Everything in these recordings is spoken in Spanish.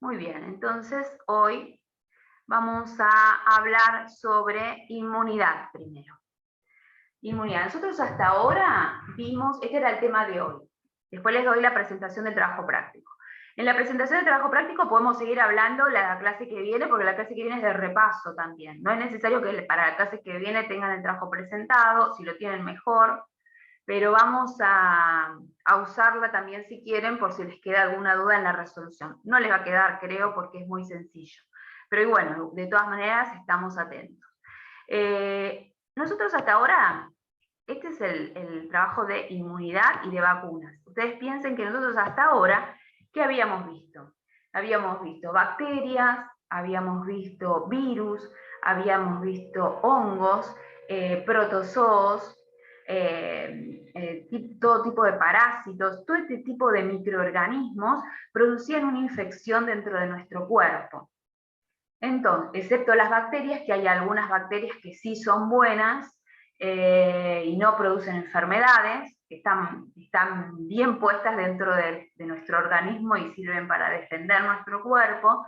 Muy bien, entonces hoy vamos a hablar sobre inmunidad primero. Inmunidad. Nosotros hasta ahora vimos, este era el tema de hoy. Después les doy la presentación del trabajo práctico. En la presentación del trabajo práctico podemos seguir hablando la clase que viene, porque la clase que viene es de repaso también. No es necesario que para la clase que viene tengan el trabajo presentado, si lo tienen mejor, pero vamos a usarla también si quieren, por si les queda alguna duda en la resolución. No les va a quedar, creo, porque es muy sencillo. Pero bueno, de todas maneras estamos atentos. Nosotros hasta ahora, este es el trabajo de inmunidad y de vacunas. Ustedes piensen que nosotros hasta ahora, ¿qué habíamos visto? Habíamos visto bacterias, habíamos visto virus, habíamos visto hongos, protozoos, todo tipo de parásitos, todo este tipo de microorganismos producían una infección dentro de nuestro cuerpo. Entonces, excepto las bacterias, que hay algunas bacterias que sí son buenas y no producen enfermedades, que están bien puestas dentro de nuestro organismo y sirven para defender nuestro cuerpo,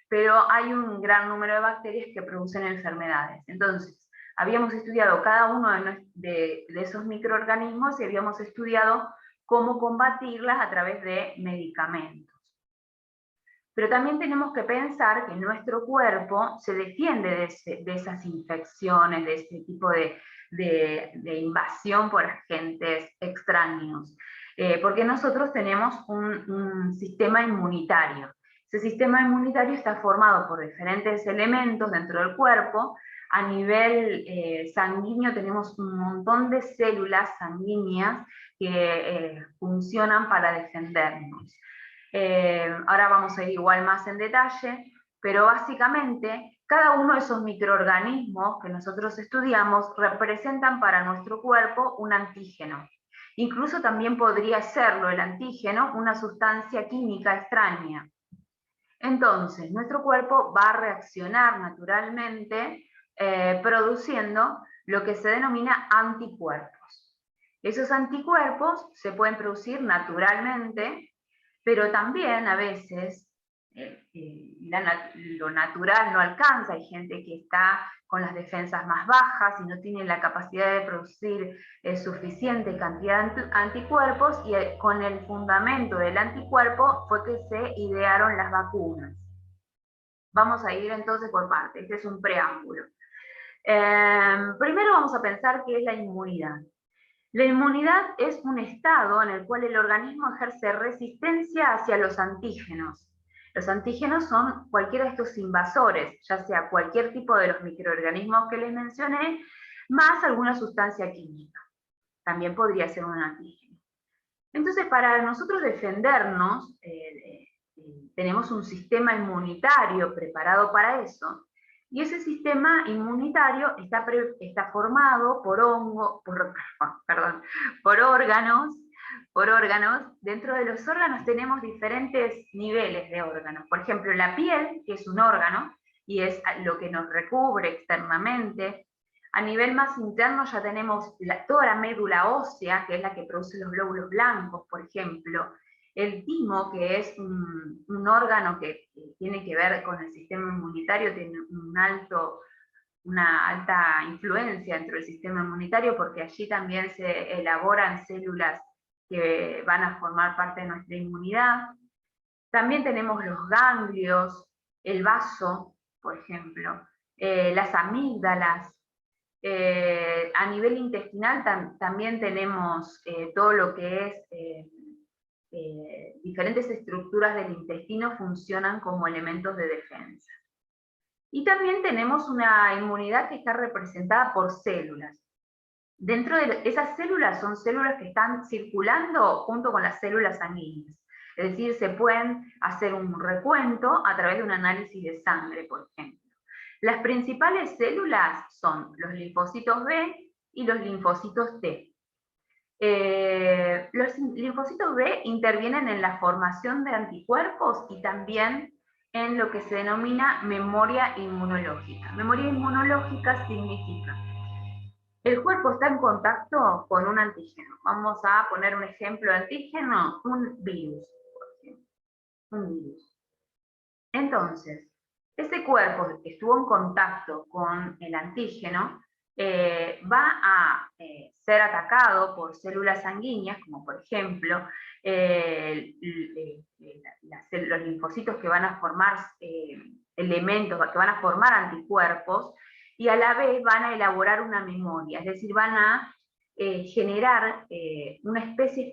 pero hay un gran número de bacterias que producen enfermedades. Entonces, habíamos estudiado cada uno de esos microorganismos y habíamos estudiado cómo combatirlas a través de medicamentos. Pero también tenemos que pensar que nuestro cuerpo se defiende de esas infecciones, de ese tipo de invasión por agentes extraños, porque nosotros tenemos un sistema inmunitario. Ese sistema inmunitario está formado por diferentes elementos dentro del cuerpo. A nivel sanguíneo tenemos un montón de células sanguíneas que funcionan para defendernos. Ahora vamos a ir igual más en detalle, pero básicamente cada uno de esos microorganismos que nosotros estudiamos representan para nuestro cuerpo un antígeno. Incluso también podría serlo el antígeno una sustancia química extraña. Entonces, nuestro cuerpo va a reaccionar naturalmente produciendo lo que se denomina anticuerpos. Esos anticuerpos se pueden producir naturalmente, pero también a veces lo natural no alcanza. Hay gente que está con las defensas más bajas y no tiene la capacidad de producir suficiente cantidad de anticuerpos, y con el fundamento del anticuerpo fue que se idearon las vacunas. Vamos a ir entonces por partes, este es un preámbulo. Primero vamos a pensar qué es la inmunidad. La inmunidad es un estado en el cual el organismo ejerce resistencia hacia los antígenos. Los antígenos son cualquiera de estos invasores, ya sea cualquier tipo de los microorganismos que les mencioné, más alguna sustancia química. También podría ser un antígeno. Entonces, para nosotros defendernos, tenemos un sistema inmunitario preparado para eso, y ese sistema inmunitario está formado por por órganos. Dentro de los órganos tenemos diferentes niveles de órganos. Por ejemplo, la piel, que es un órgano, y es lo que nos recubre externamente. A nivel más interno ya tenemos toda la médula ósea, que es la que produce los glóbulos blancos, por ejemplo. El timo, que es un órgano que tiene que ver con el sistema inmunitario, tiene una alta influencia dentro del sistema inmunitario, porque allí también se elaboran células que van a formar parte de nuestra inmunidad. También tenemos los ganglios, el vaso, por ejemplo, las amígdalas. A nivel intestinal también tenemos todo lo que es diferentes estructuras del intestino funcionan como elementos de defensa. Y también tenemos una inmunidad que está representada por células. Dentro de esas células son células que están circulando junto con las células sanguíneas. Es decir, se pueden hacer un recuento a través de un análisis de sangre, por ejemplo. Las principales células son los linfocitos B y los linfocitos T. Los linfocitos B intervienen en la formación de anticuerpos y también en lo que se denomina memoria inmunológica. Memoria inmunológica significa el cuerpo está en contacto con un antígeno. Vamos a poner un ejemplo de antígeno, un virus, por ejemplo. Un virus. Entonces, ese cuerpo que estuvo en contacto con el antígeno va a ser atacado por células sanguíneas, como por ejemplo los linfocitos que van a formar elementos, que van a formar anticuerpos, y a la vez van a elaborar una memoria, es decir, van a generar una especie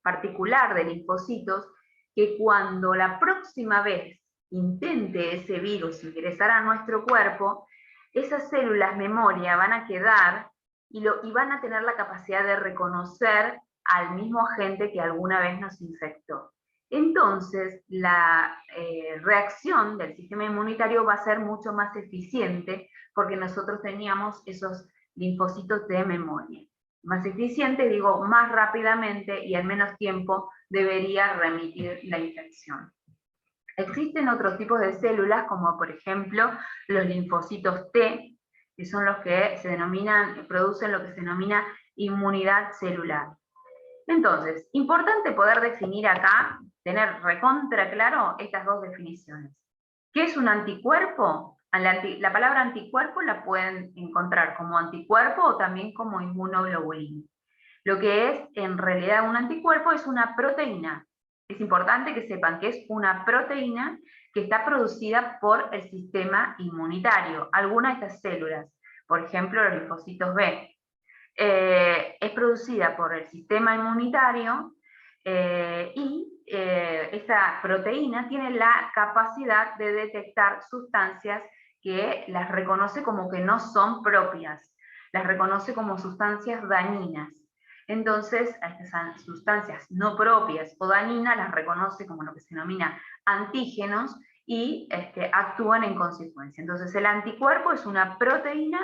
particular de linfocitos que cuando la próxima vez intente ese virus ingresar a nuestro cuerpo, esas células memoria van a quedar y van a tener la capacidad de reconocer al mismo agente que alguna vez nos infectó. Entonces, la reacción del sistema inmunitario va a ser mucho más eficiente porque nosotros teníamos esos linfocitos de memoria. Más eficiente, digo, más rápidamente y en menos tiempo debería remitir la infección. Existen otros tipos de células, como por ejemplo los linfocitos T, que son los que producen lo que se denomina inmunidad celular. Entonces, importante poder definir acá, tener recontra claro estas dos definiciones. ¿Qué es un anticuerpo? La palabra anticuerpo la pueden encontrar como anticuerpo o también como inmunoglobulina. Lo que es en realidad un anticuerpo es una proteína. Es importante que sepan que es una proteína que está producida por el sistema inmunitario. Algunas de estas células, por ejemplo los linfocitos B, es producida por el sistema inmunitario y esa proteína tiene la capacidad de detectar sustancias que las reconoce como que no son propias, las reconoce como sustancias dañinas. Entonces, a estas sustancias no propias o dañinas las reconoce como lo que se denomina antígenos y actúan en consecuencia. Entonces, el anticuerpo es una proteína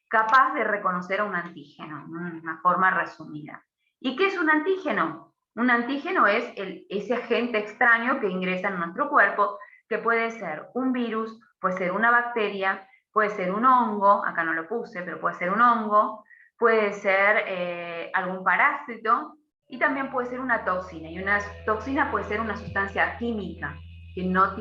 capaz de reconocer a un antígeno, una forma resumida. ¿Y qué es un antígeno? Un antígeno es ese agente extraño que ingresa en nuestro cuerpo, que puede ser un virus, puede ser una bacteria, puede ser un hongo, acá no lo puse, pero puede ser un hongo, puede ser algún parásito, y también puede ser una toxina. Y una toxina puede ser una sustancia química, que no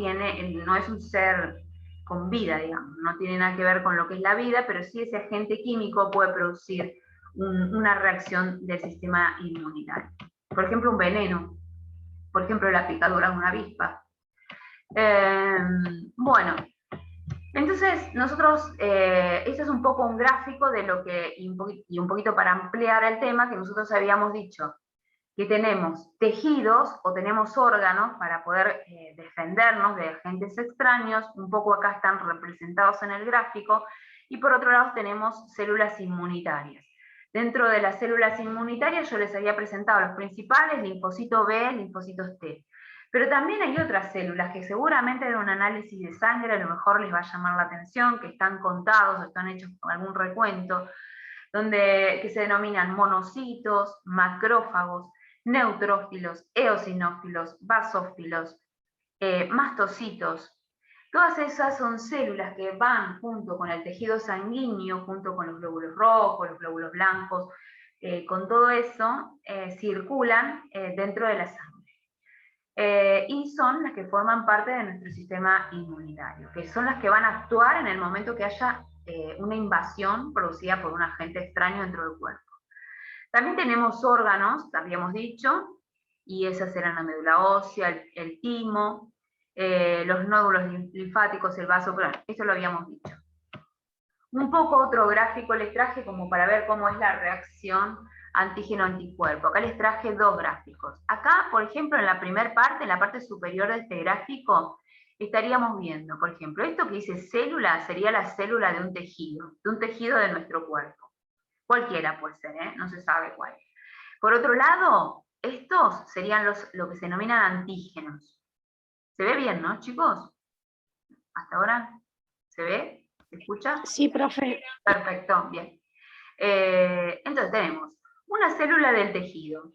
es un ser con vida, digamos, no tiene nada que ver con lo que es la vida, pero sí ese agente químico puede producir una reacción del sistema inmunitario. Por ejemplo, un veneno, por ejemplo, la picadura de una avispa. Bueno, entonces nosotros, este es un poco un gráfico de lo que, y un poquito para ampliar el tema, que nosotros habíamos dicho, que tenemos tejidos o tenemos órganos para poder defendernos de agentes extraños, un poco acá están representados en el gráfico, y por otro lado tenemos células inmunitarias. Dentro de las células inmunitarias yo les había presentado los principales, linfocito B, linfocitos T. Pero también hay otras células que seguramente en un análisis de sangre a lo mejor les va a llamar la atención, que están contados o están hechos con algún recuento, que se denominan monocitos, macrófagos, neutrófilos, eosinófilos, basófilos, mastocitos. Todas esas son células que van junto con el tejido sanguíneo, junto con los glóbulos rojos, los glóbulos blancos, con todo eso circulan dentro de la sangre. Y son las que forman parte de nuestro sistema inmunitario, que son las que van a actuar en el momento que haya una invasión producida por un agente extraño dentro del cuerpo. También tenemos órganos, habíamos dicho, y esas eran la médula ósea, el timo, los nódulos linfáticos, el vaso, pero eso lo habíamos dicho. Un poco otro gráfico les traje como para ver cómo es la reacción antígeno-anticuerpo. Acá les traje dos gráficos. Acá, por ejemplo, en la primera parte, en la parte superior de este gráfico, estaríamos viendo, por ejemplo, esto que dice célula sería la célula de un tejido de nuestro cuerpo. Cualquiera puede ser, no se sabe cuál. Por otro lado, estos serían lo que se denominan antígenos. ¿Se ve bien, no, chicos? ¿Hasta ahora se ve? ¿Se escucha? Sí, profe. Perfecto, bien. Entonces tenemos una célula del tejido.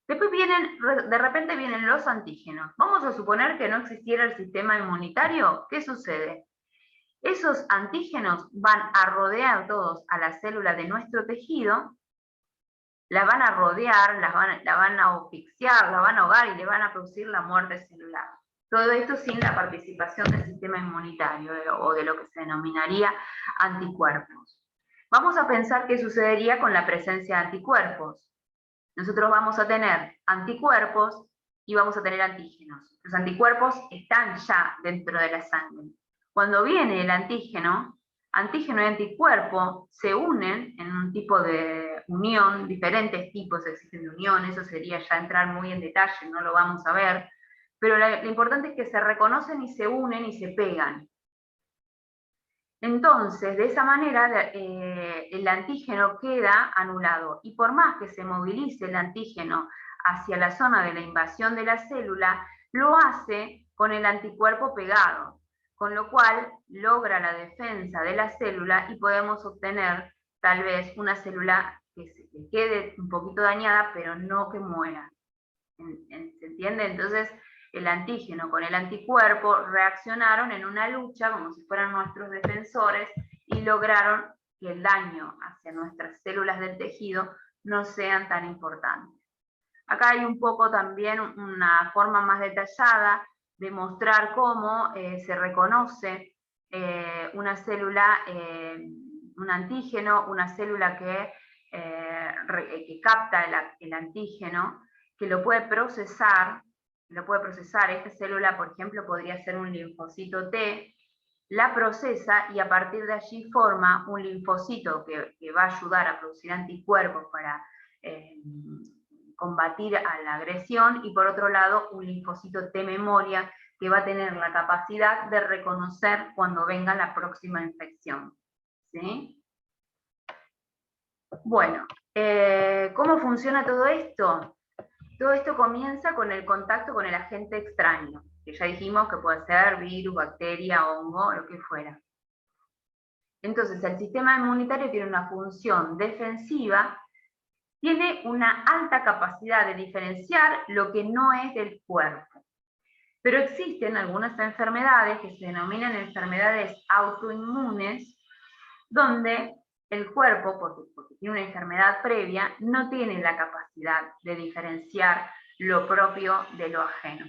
Después de repente vienen los antígenos. Vamos a suponer que no existiera el sistema inmunitario. ¿Qué sucede? Esos antígenos van a rodear todos a la célula de nuestro tejido, la van a rodear, la van a asfixiar, la van a ahogar y le van a producir la muerte celular. Todo esto sin la participación del sistema inmunitario o de lo que se denominaría anticuerpos. Vamos a pensar qué sucedería con la presencia de anticuerpos. Nosotros vamos a tener anticuerpos y vamos a tener antígenos. Los anticuerpos están ya dentro de la sangre. Cuando viene el antígeno y anticuerpo se unen en un tipo de unión, diferentes tipos existen de unión, eso sería ya entrar muy en detalle, no lo vamos a ver, pero lo importante es que se reconocen y se unen y se pegan. Entonces, de esa manera, el antígeno queda anulado, y por más que se movilice el antígeno hacia la zona de la invasión de la célula, lo hace con el anticuerpo pegado, con lo cual logra la defensa de la célula y podemos obtener tal vez una célula que quede un poquito dañada, pero no que muera. ¿Se entiende? Entonces, el antígeno con el anticuerpo reaccionaron en una lucha como si fueran nuestros defensores y lograron que el daño hacia nuestras células del tejido no sean tan importantes. Acá hay un poco también una forma más detallada de mostrar cómo se reconoce una célula, un antígeno, una célula que capta el antígeno, que lo puede procesar. Esta célula, por ejemplo, podría ser un linfocito T, la procesa y a partir de allí forma un linfocito que va a ayudar a producir anticuerpos para combatir a la agresión, y por otro lado un linfocito T memoria que va a tener la capacidad de reconocer cuando venga la próxima infección. ¿Sí? Bueno, ¿cómo funciona todo esto? Todo esto comienza con el contacto con el agente extraño, que ya dijimos que puede ser virus, bacteria, hongo, lo que fuera. Entonces, el sistema inmunitario tiene una función defensiva, tiene una alta capacidad de diferenciar lo que no es del cuerpo. Pero existen algunas enfermedades que se denominan enfermedades autoinmunes, donde el cuerpo, porque tiene una enfermedad previa, no tiene la capacidad de diferenciar lo propio de lo ajeno.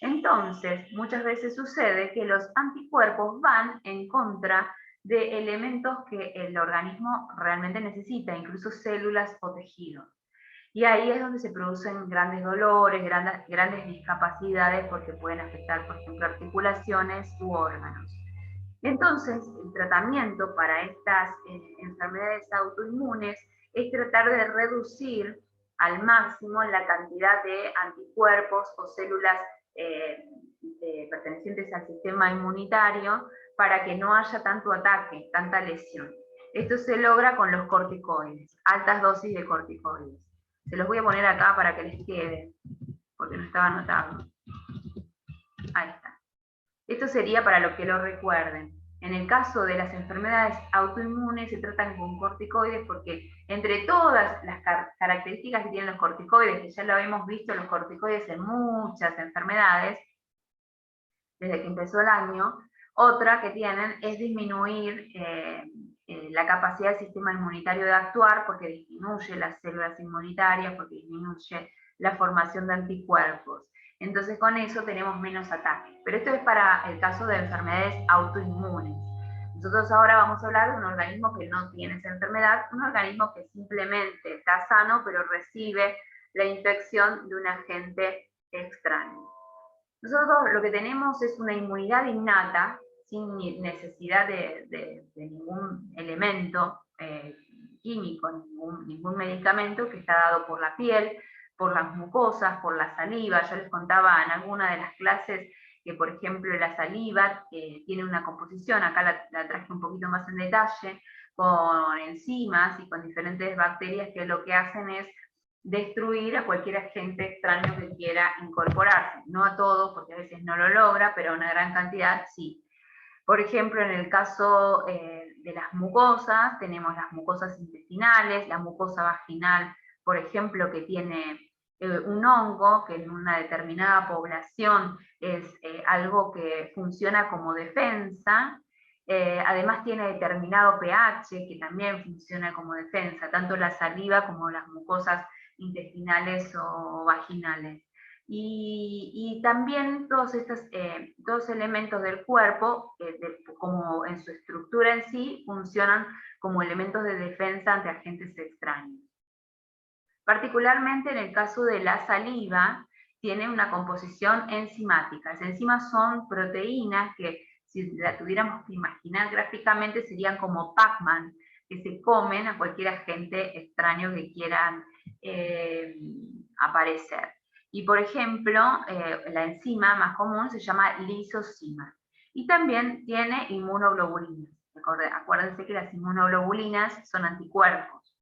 Entonces, muchas veces sucede que los anticuerpos van en contra de elementos que el organismo realmente necesita, incluso células o tejidos. Y ahí es donde se producen grandes dolores, grandes discapacidades, porque pueden afectar, por ejemplo, articulaciones u órganos. Entonces, el tratamiento para estas enfermedades autoinmunes es tratar de reducir al máximo la cantidad de anticuerpos o células pertenecientes al sistema inmunitario para que no haya tanto ataque, tanta lesión. Esto se logra con los corticoides, altas dosis de corticoides. Se los voy a poner acá para que les quede, porque no estaba anotado. Ahí está. Esto sería para lo que lo recuerden. En el caso de las enfermedades autoinmunes se tratan con corticoides porque entre todas las características que tienen los corticoides, que ya lo hemos visto los corticoides en muchas enfermedades, desde que empezó el año, otra que tienen es disminuir la capacidad del sistema inmunitario de actuar, porque disminuye las células inmunitarias, porque disminuye la formación de anticuerpos. Entonces con eso tenemos menos ataques. Pero esto es para el caso de enfermedades autoinmunes. Nosotros ahora vamos a hablar de un organismo que no tiene esa enfermedad, un organismo que simplemente está sano, pero recibe la infección de un agente extraño. Nosotros lo que tenemos es una inmunidad innata, sin necesidad de ningún elemento químico, ningún medicamento, que está dado por la piel, por las mucosas, por la saliva. Yo les contaba en alguna de las clases que, por ejemplo, la saliva tiene una composición, acá la traje un poquito más en detalle, con enzimas y con diferentes bacterias que lo que hacen es destruir a cualquier agente extraño que quiera incorporarse. No a todos, porque a veces no lo logra, pero a una gran cantidad sí. Por ejemplo, en el caso de las mucosas, tenemos las mucosas intestinales, la mucosa vaginal, por ejemplo, que tiene un hongo, que en una determinada población es algo que funciona como defensa. Además tiene determinado pH, que también funciona como defensa, tanto la saliva como las mucosas intestinales o vaginales. Y también todos estos dos elementos del cuerpo, como en su estructura en sí, funcionan como elementos de defensa ante agentes extraños. Particularmente en el caso de la saliva, tiene una composición enzimática. Las enzimas son proteínas que, si la tuviéramos que imaginar gráficamente, serían como Pac-Man, que se comen a cualquier agente extraño que quieran aparecer. Y por ejemplo, la enzima más común se llama lisozima. Y también tiene inmunoglobulinas. Acuérdense que las inmunoglobulinas son anticuerpos.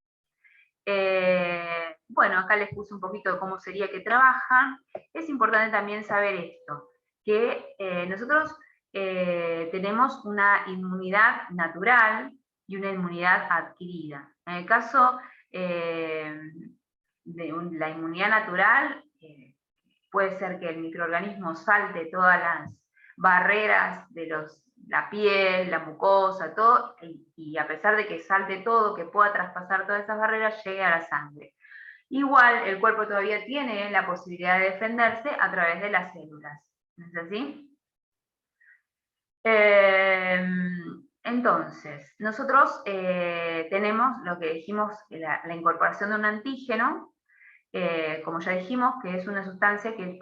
Bueno, acá les puse un poquito de cómo sería que trabajan. Es importante también saber esto, que nosotros tenemos una inmunidad natural y una inmunidad adquirida. En el caso de la inmunidad natural, puede ser que el microorganismo salte todas las barreras de la piel, la mucosa, todo, y a pesar de que salte todo, que pueda traspasar todas esas barreras, llegue a la sangre. Igual el cuerpo todavía tiene la posibilidad de defenderse a través de las células. ¿No es así? Entonces, nosotros tenemos lo que dijimos, la incorporación de un antígeno, como ya dijimos, que es una sustancia que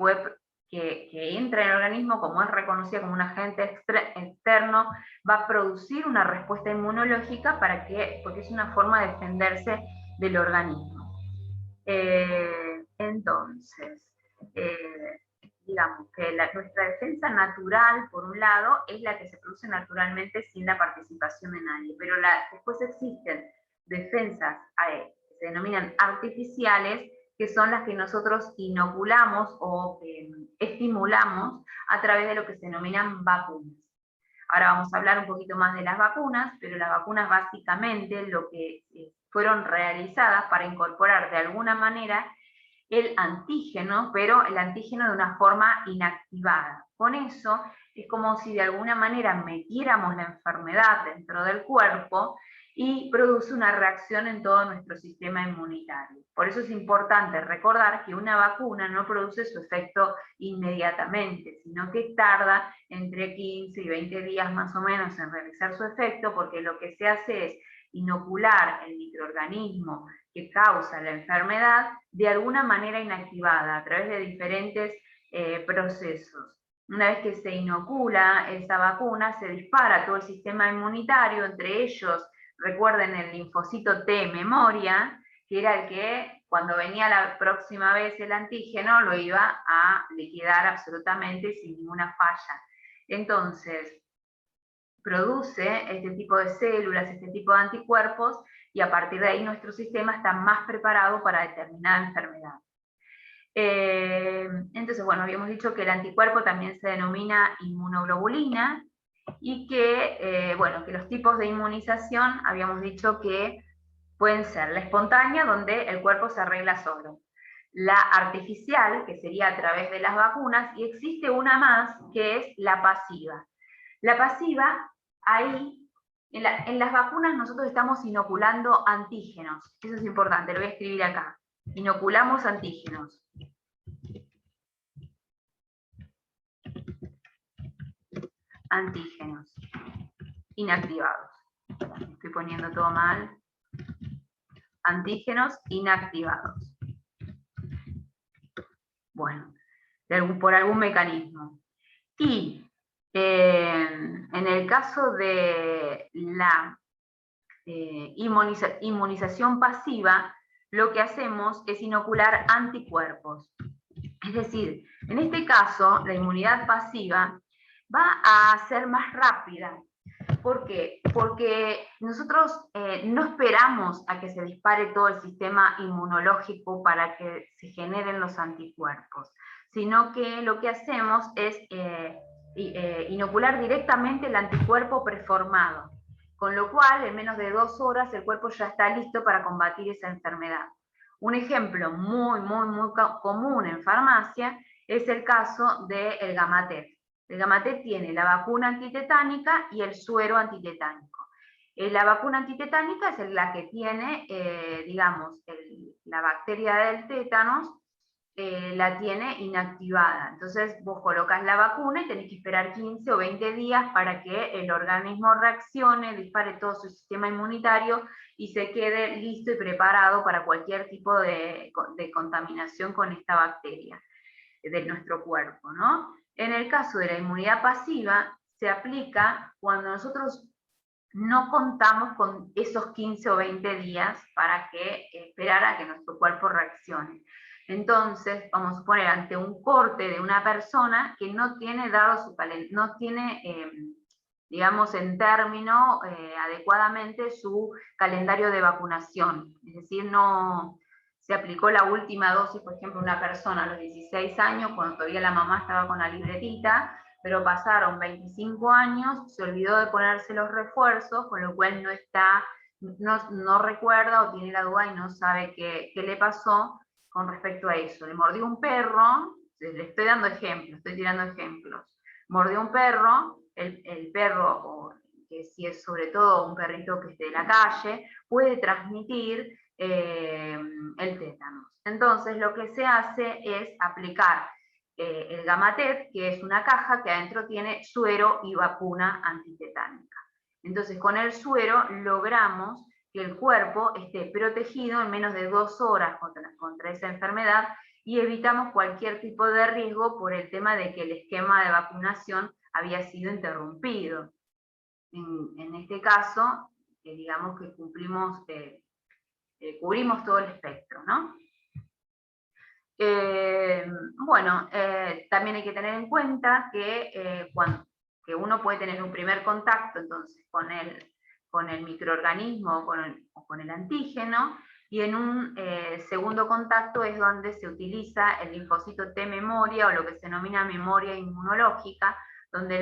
entra en el organismo, como es reconocida como un agente externo, va a producir una respuesta inmunológica porque es una forma de defenderse del organismo. Entonces, digamos que nuestra defensa natural, por un lado, es la que se produce naturalmente sin la participación de nadie, pero después existen defensas que se denominan artificiales, que son las que nosotros inoculamos o estimulamos a través de lo que se denominan vacunas. Ahora vamos a hablar un poquito más de las vacunas, pero las vacunas básicamente lo que fueron realizadas para incorporar de alguna manera el antígeno, pero el antígeno de una forma inactivada. Con eso es como si de alguna manera metiéramos la enfermedad dentro del cuerpo y produce una reacción en todo nuestro sistema inmunitario. Por eso es importante recordar que una vacuna no produce su efecto inmediatamente, sino que tarda entre 15 y 20 días más o menos en realizar su efecto, porque lo que se hace es inocular el microorganismo que causa la enfermedad de alguna manera inactivada a través de diferentes procesos. Una vez que se inocula esa vacuna, se dispara todo el sistema inmunitario, entre ellos, recuerden el linfocito T memoria, que era el que cuando venía la próxima vez el antígeno lo iba a liquidar absolutamente sin ninguna falla. Entonces, produce este tipo de células, este tipo de anticuerpos, y a partir de ahí nuestro sistema está más preparado para determinada enfermedad. Entonces, bueno, habíamos dicho que el anticuerpo también se denomina inmunoglobulina, y que, bueno, que los tipos de inmunización habíamos dicho que pueden ser la espontánea, donde el cuerpo se arregla solo, la artificial, que sería a través de las vacunas, y existe una más, que es la pasiva. La pasiva, ahí, en las vacunas nosotros estamos inoculando antígenos. Eso es importante, lo voy a escribir acá. Inoculamos antígenos. Antígenos inactivados. Estoy poniendo todo mal. Antígenos inactivados. Bueno, por algún mecanismo. Y en el caso de la inmunización pasiva, lo que hacemos es inocular anticuerpos. Es decir, en este caso, la inmunidad pasiva va a ser más rápida. ¿Por qué? Porque nosotros no esperamos a que se dispare todo el sistema inmunológico para que se generen los anticuerpos, sino que lo que hacemos es inocular directamente el anticuerpo preformado, con lo cual en menos de 2 horas el cuerpo ya está listo para combatir esa enfermedad. Un ejemplo muy común en farmacia es el caso del Gamatef. El Gamatef tiene la vacuna antitetánica y el suero antitetánico. La vacuna antitetánica es la que tiene, digamos, la bacteria del tétanos, la tiene inactivada. Entonces vos colocas la vacuna y tenés que esperar 15 o 20 días para que el organismo reaccione, dispare todo su sistema inmunitario y se quede listo y preparado para cualquier tipo de contaminación con esta bacteria de nuestro cuerpo, ¿no? En el caso de la inmunidad pasiva, se aplica cuando nosotros no contamos con esos 15 o 20 días para que esperar a que nuestro cuerpo reaccione. Entonces, vamos a suponer, ante un corte de una persona que no tiene dado su no tiene, digamos, en término adecuadamente su calendario de vacunación. Es decir, no se aplicó la última dosis, por ejemplo, una persona a los 16 años, cuando todavía la mamá estaba con la libretita, pero pasaron 25 años, se olvidó de ponerse los refuerzos, con lo cual no recuerda o tiene la duda y no sabe qué le pasó con respecto a eso. Le mordió un perro, le estoy dando ejemplos, estoy tirando ejemplos. Mordió un perro, el perro, o que si es sobre todo un perrito que esté de la calle, puede transmitir el tétanos. Entonces lo que se hace es aplicar el Gamatet, que es una caja que adentro tiene suero y vacuna antitetánica. Entonces con el suero logramos que el cuerpo esté protegido en menos de 2 horas contra esa enfermedad y evitamos cualquier tipo de riesgo por el tema de que el esquema de vacunación había sido interrumpido. En este caso, digamos que cubrimos todo el espectro, ¿no? Bueno, también hay que tener en cuenta que, que uno puede tener un primer contacto entonces con el microorganismo o con el antígeno, y en un segundo contacto es donde se utiliza el linfocito T memoria, o lo que se denomina memoria inmunológica, donde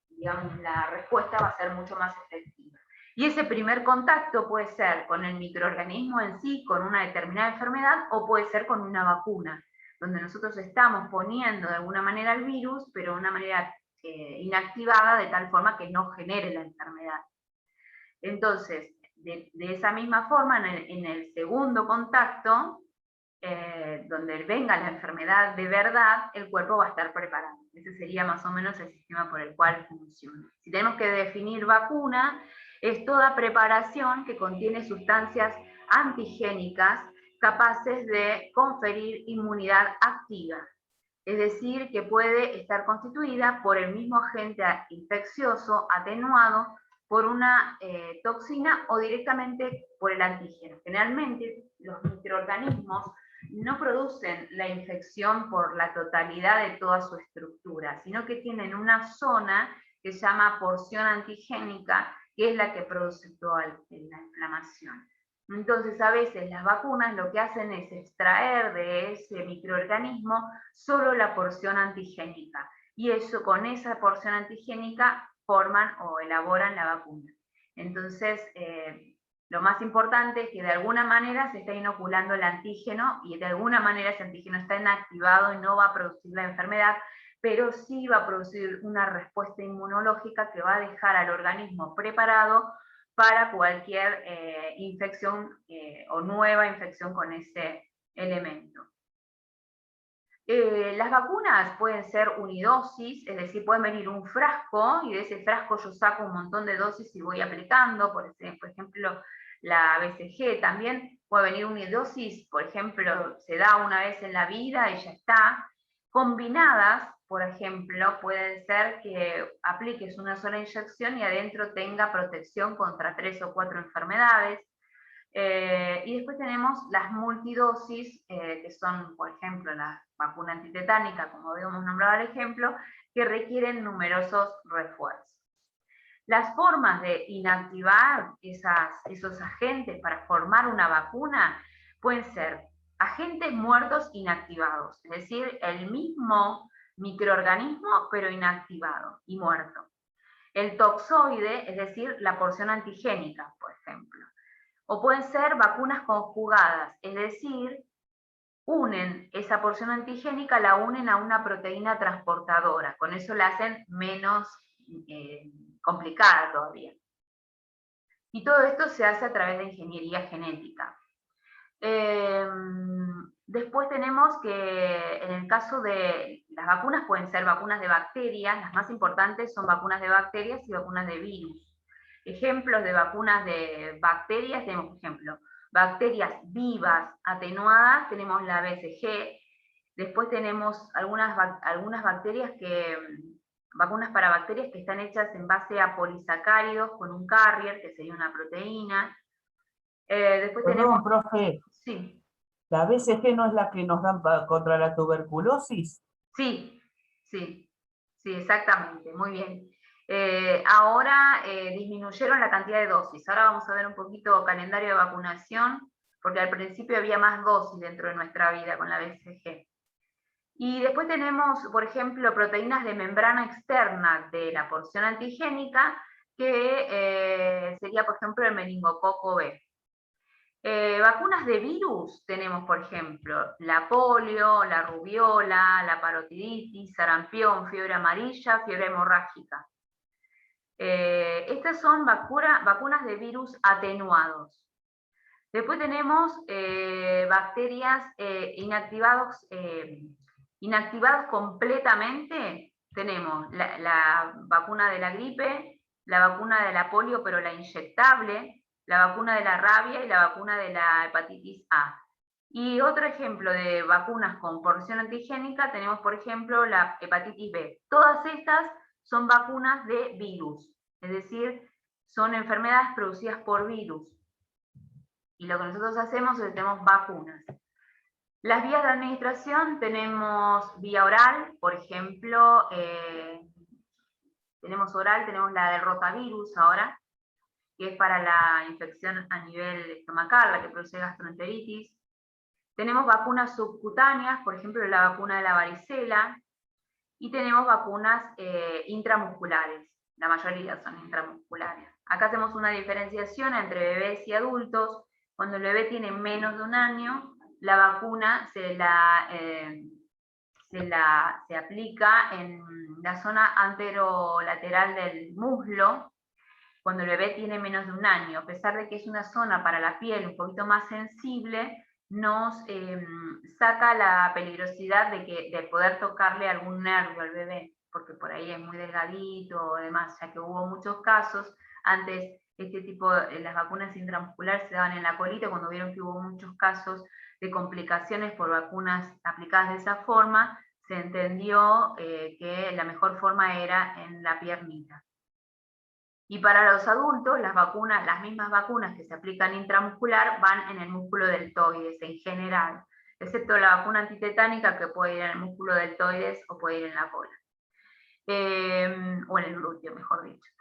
digamos, la respuesta va a ser mucho más efectiva. Y ese primer contacto puede ser con el microorganismo en sí, con una determinada enfermedad, o puede ser con una vacuna, donde nosotros estamos poniendo de alguna manera el virus, pero de una manera inactivada, de tal forma que no genere la enfermedad. Entonces, de esa misma forma, en el segundo contacto, donde venga la enfermedad de verdad, el cuerpo va a estar preparado. Ese sería más o menos el sistema por el cual funciona. Si tenemos que definir vacuna, es toda preparación que contiene sustancias antigénicas capaces de conferir inmunidad activa. Es decir, que puede estar constituida por el mismo agente infeccioso atenuado por una toxina o directamente por el antígeno. Generalmente los microorganismos no producen la infección por la totalidad de toda su estructura, sino que tienen una zona que se llama porción antigénica, que es la que produce toda la inflamación. Entonces, a veces las vacunas lo que hacen es extraer de ese microorganismo solo la porción antigénica, y eso, con esa porción antigénica forman o elaboran la vacuna. Entonces, lo más importante es que de alguna manera se está inoculando el antígeno, y de alguna manera ese antígeno está inactivado y no va a producir la enfermedad, pero sí va a producir una respuesta inmunológica que va a dejar al organismo preparado para cualquier infección o nueva infección con ese elemento. Las vacunas pueden ser unidosis, es decir, pueden venir un frasco, y de ese frasco yo saco un montón de dosis y voy aplicando. Por ejemplo, la BCG también puede venir unidosis, por ejemplo, se da una vez en la vida y ya está. Combinadas, por ejemplo, pueden ser que apliques una sola inyección y adentro tenga protección contra 3 o 4 enfermedades. Y después tenemos las multidosis, que son, por ejemplo, la vacuna antitetánica, como habíamos nombrado el ejemplo, que requieren numerosos refuerzos. Las formas de inactivar esos agentes para formar una vacuna pueden ser agentes muertos inactivados, es decir, el mismo microorganismo pero inactivado y muerto. El toxoide, es decir, la porción antigénica, por ejemplo. O pueden ser vacunas conjugadas, es decir, unen esa porción antigénica, la unen a una proteína transportadora, con eso la hacen menos complicada todavía. Y todo esto se hace a través de ingeniería genética. Después tenemos que en el caso de las vacunas pueden ser vacunas de bacterias, las más importantes son vacunas de bacterias y vacunas de virus. Ejemplos de vacunas de bacterias tenemos, por ejemplo, bacterias vivas atenuadas, tenemos la BCG, después tenemos algunas bacterias vacunas para bacterias que están hechas en base a polisacáridos con un carrier, que sería una proteína. Después tenemos... Perdón, profe, Sí. ¿la BCG no es la que nos dan contra la tuberculosis? Sí, sí, sí, exactamente, muy bien. Ahora disminuyeron la cantidad de dosis. Ahora vamos a ver un poquito calendario de vacunación, porque al principio había más dosis dentro de nuestra vida con la BCG. Y después tenemos, por ejemplo, proteínas de membrana externa de la porción antigénica, que sería, por ejemplo, el meningococo B. Vacunas de virus tenemos, por ejemplo, la polio, la rubiola, la parotiditis, sarampión, fiebre amarilla, fiebre hemorrágica. Estas son vacunas de virus atenuados. Después tenemos bacterias inactivados completamente. Tenemos la vacuna de la gripe, la vacuna de la polio, pero la inyectable, la vacuna de la rabia y la vacuna de la hepatitis A. Y otro ejemplo de vacunas con porción antigénica tenemos, por ejemplo, la hepatitis B. Todas estas son vacunas de virus, es decir, son enfermedades producidas por virus. Y lo que nosotros hacemos es tenemos vacunas. Las vías de administración tenemos vía oral, por ejemplo, tenemos la del rotavirus ahora, que es para la infección a nivel estomacal, la que produce gastroenteritis. Tenemos vacunas subcutáneas, por ejemplo, la vacuna de la varicela, y tenemos vacunas intramusculares, la mayoría son intramusculares. Acá hacemos una diferenciación entre bebés y adultos. Cuando el bebé tiene menos de un año, la vacuna se aplica en la zona anterolateral del muslo, cuando el bebé tiene menos de un año. A pesar de que es una zona para la piel un poquito más sensible, nos saca la peligrosidad de poder tocarle algún nervio al bebé, porque por ahí es muy delgadito o demás, ya que hubo muchos casos. Antes este tipo de las vacunas intramusculares se daban en la colita, cuando vieron que hubo muchos casos de complicaciones por vacunas aplicadas de esa forma, se entendió que la mejor forma era en la piernita. Y para los adultos, las mismas vacunas que se aplican intramuscular van en el músculo deltoides en general, excepto la vacuna antitetánica que puede ir en el músculo deltoides o puede ir en la cola. O en el glúteo, mejor dicho.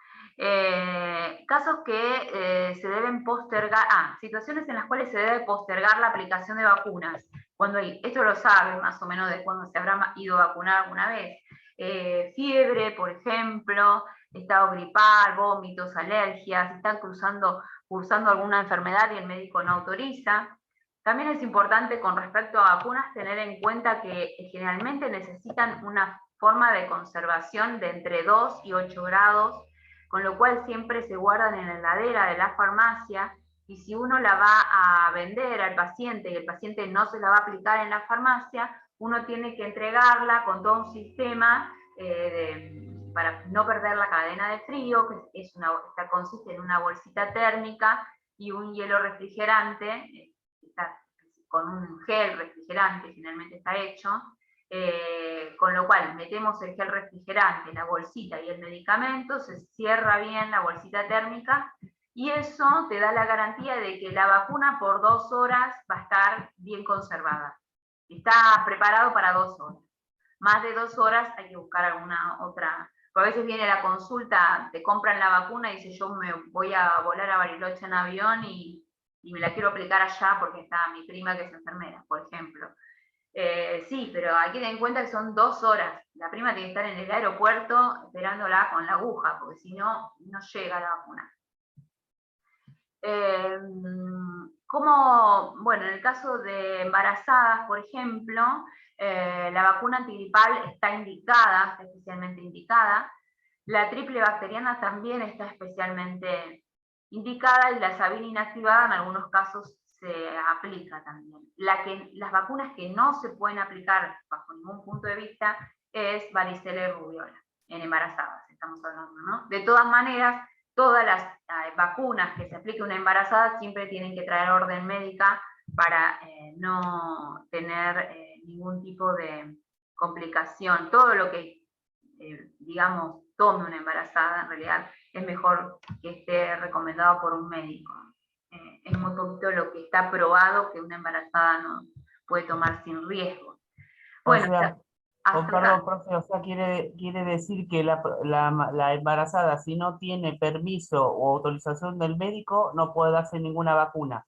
Casos que se deben postergar, situaciones en las cuales se debe postergar la aplicación de vacunas. Esto lo saben más o menos de cuando se habrá ido a vacunar alguna vez. Fiebre, por ejemplo, estado gripal, vómitos, alergias, están cursando alguna enfermedad y el médico no autoriza. También es importante con respecto a vacunas tener en cuenta que generalmente necesitan una forma de conservación de entre 2 y 8 grados, con lo cual siempre se guardan en la heladera de la farmacia, y si uno la va a vender al paciente y el paciente no se la va a aplicar en la farmacia, uno tiene que entregarla con todo un sistema para no perder la cadena de frío, que consiste en una bolsita térmica y un hielo refrigerante, con un gel refrigerante, finalmente está hecho, con lo cual metemos el gel refrigerante, la bolsita y el medicamento, se cierra bien la bolsita térmica, y eso te da la garantía de que la vacuna por 2 horas va a estar bien conservada. Está preparado para 2 horas. Más de 2 horas hay que buscar alguna otra. Porque a veces viene la consulta, te compran la vacuna y dice, yo me voy a volar a Bariloche en avión y me la quiero aplicar allá porque está mi prima que es enfermera, por ejemplo. Sí, pero hay que tener en cuenta que son 2 horas. La prima tiene que estar en el aeropuerto esperándola con la aguja, porque si no, no llega la vacuna. Bueno, en el caso de embarazadas, por ejemplo, la vacuna antigripal está especialmente indicada. La triple bacteriana también está especialmente indicada, y la sabina inactivada en algunos casos se aplica también. Las vacunas que no se pueden aplicar bajo ningún punto de vista es varicela y rubiola, en embarazadas estamos hablando, ¿no? De todas maneras, todas las vacunas que se aplique a una embarazada siempre tienen que traer orden médica para no tener ningún tipo de complicación. Todo lo que, digamos, tome una embarazada, en realidad es mejor que esté recomendado por un médico. Es muy poquito lo que está probado que una embarazada no puede tomar sin riesgo. Bueno, O sea, hasta perdón, profe, o sea, quiere decir que la embarazada, si no tiene permiso o autorización del médico, no puede darse ninguna vacuna.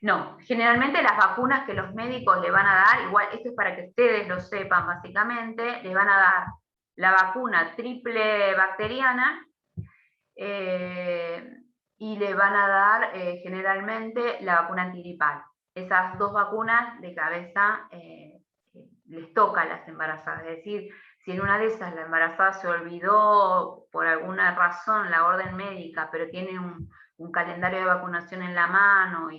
no, generalmente las vacunas que los médicos le van a dar, igual esto es para que ustedes lo sepan básicamente, le van a dar la vacuna triple bacteriana y le van a dar generalmente la vacuna antigripal. Esas dos vacunas de cabeza les toca a las embarazadas, es decir, si en una de esas la embarazada se olvidó por alguna razón la orden médica, pero tiene un calendario de vacunación en la mano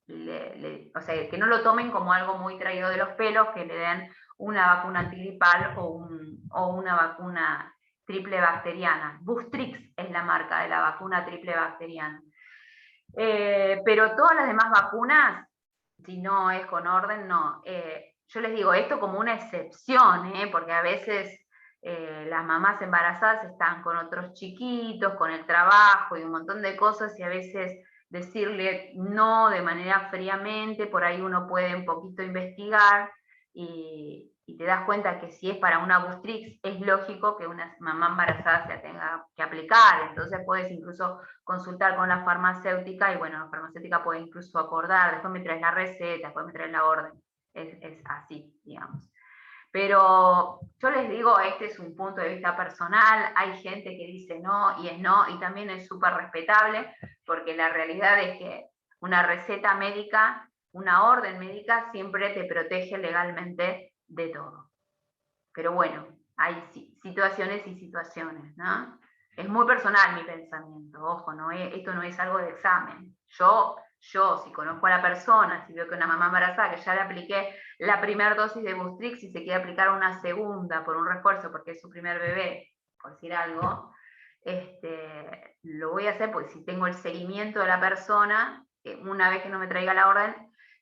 o sea, que no lo tomen como algo muy traído de los pelos, que le den una vacuna antigripal o una vacuna triple bacteriana. Bustrix es la marca de la vacuna triple bacteriana. Pero todas las demás vacunas, si no es con orden, no. Yo les digo esto como una excepción, porque a veces las mamás embarazadas están con otros chiquitos, con el trabajo y un montón de cosas, y a veces decirle no de manera fríamente, por ahí uno puede un poquito investigar y te das cuenta que si es para una Bustrix, es lógico que una mamá embarazada se la tenga que aplicar, entonces puedes incluso consultar con la farmacéutica y bueno, la farmacéutica puede incluso acordar, después me traes la receta, después me traes la orden, es así, digamos. Pero yo les digo, este es un punto de vista personal, hay gente que dice no, y también es súper respetable, porque la realidad es que una receta médica, una orden médica, siempre te protege legalmente de todo. Pero bueno, hay situaciones y situaciones, ¿no? Es muy personal mi pensamiento, ojo, esto no es algo de examen. Yo, si conozco a la persona, si veo que una mamá embarazada, que ya le apliqué la primera dosis de Bustrix y se quiere aplicar una segunda por un refuerzo porque es su primer bebé, por decir algo, lo voy a hacer porque si tengo el seguimiento de la persona, una vez que no me traiga la orden,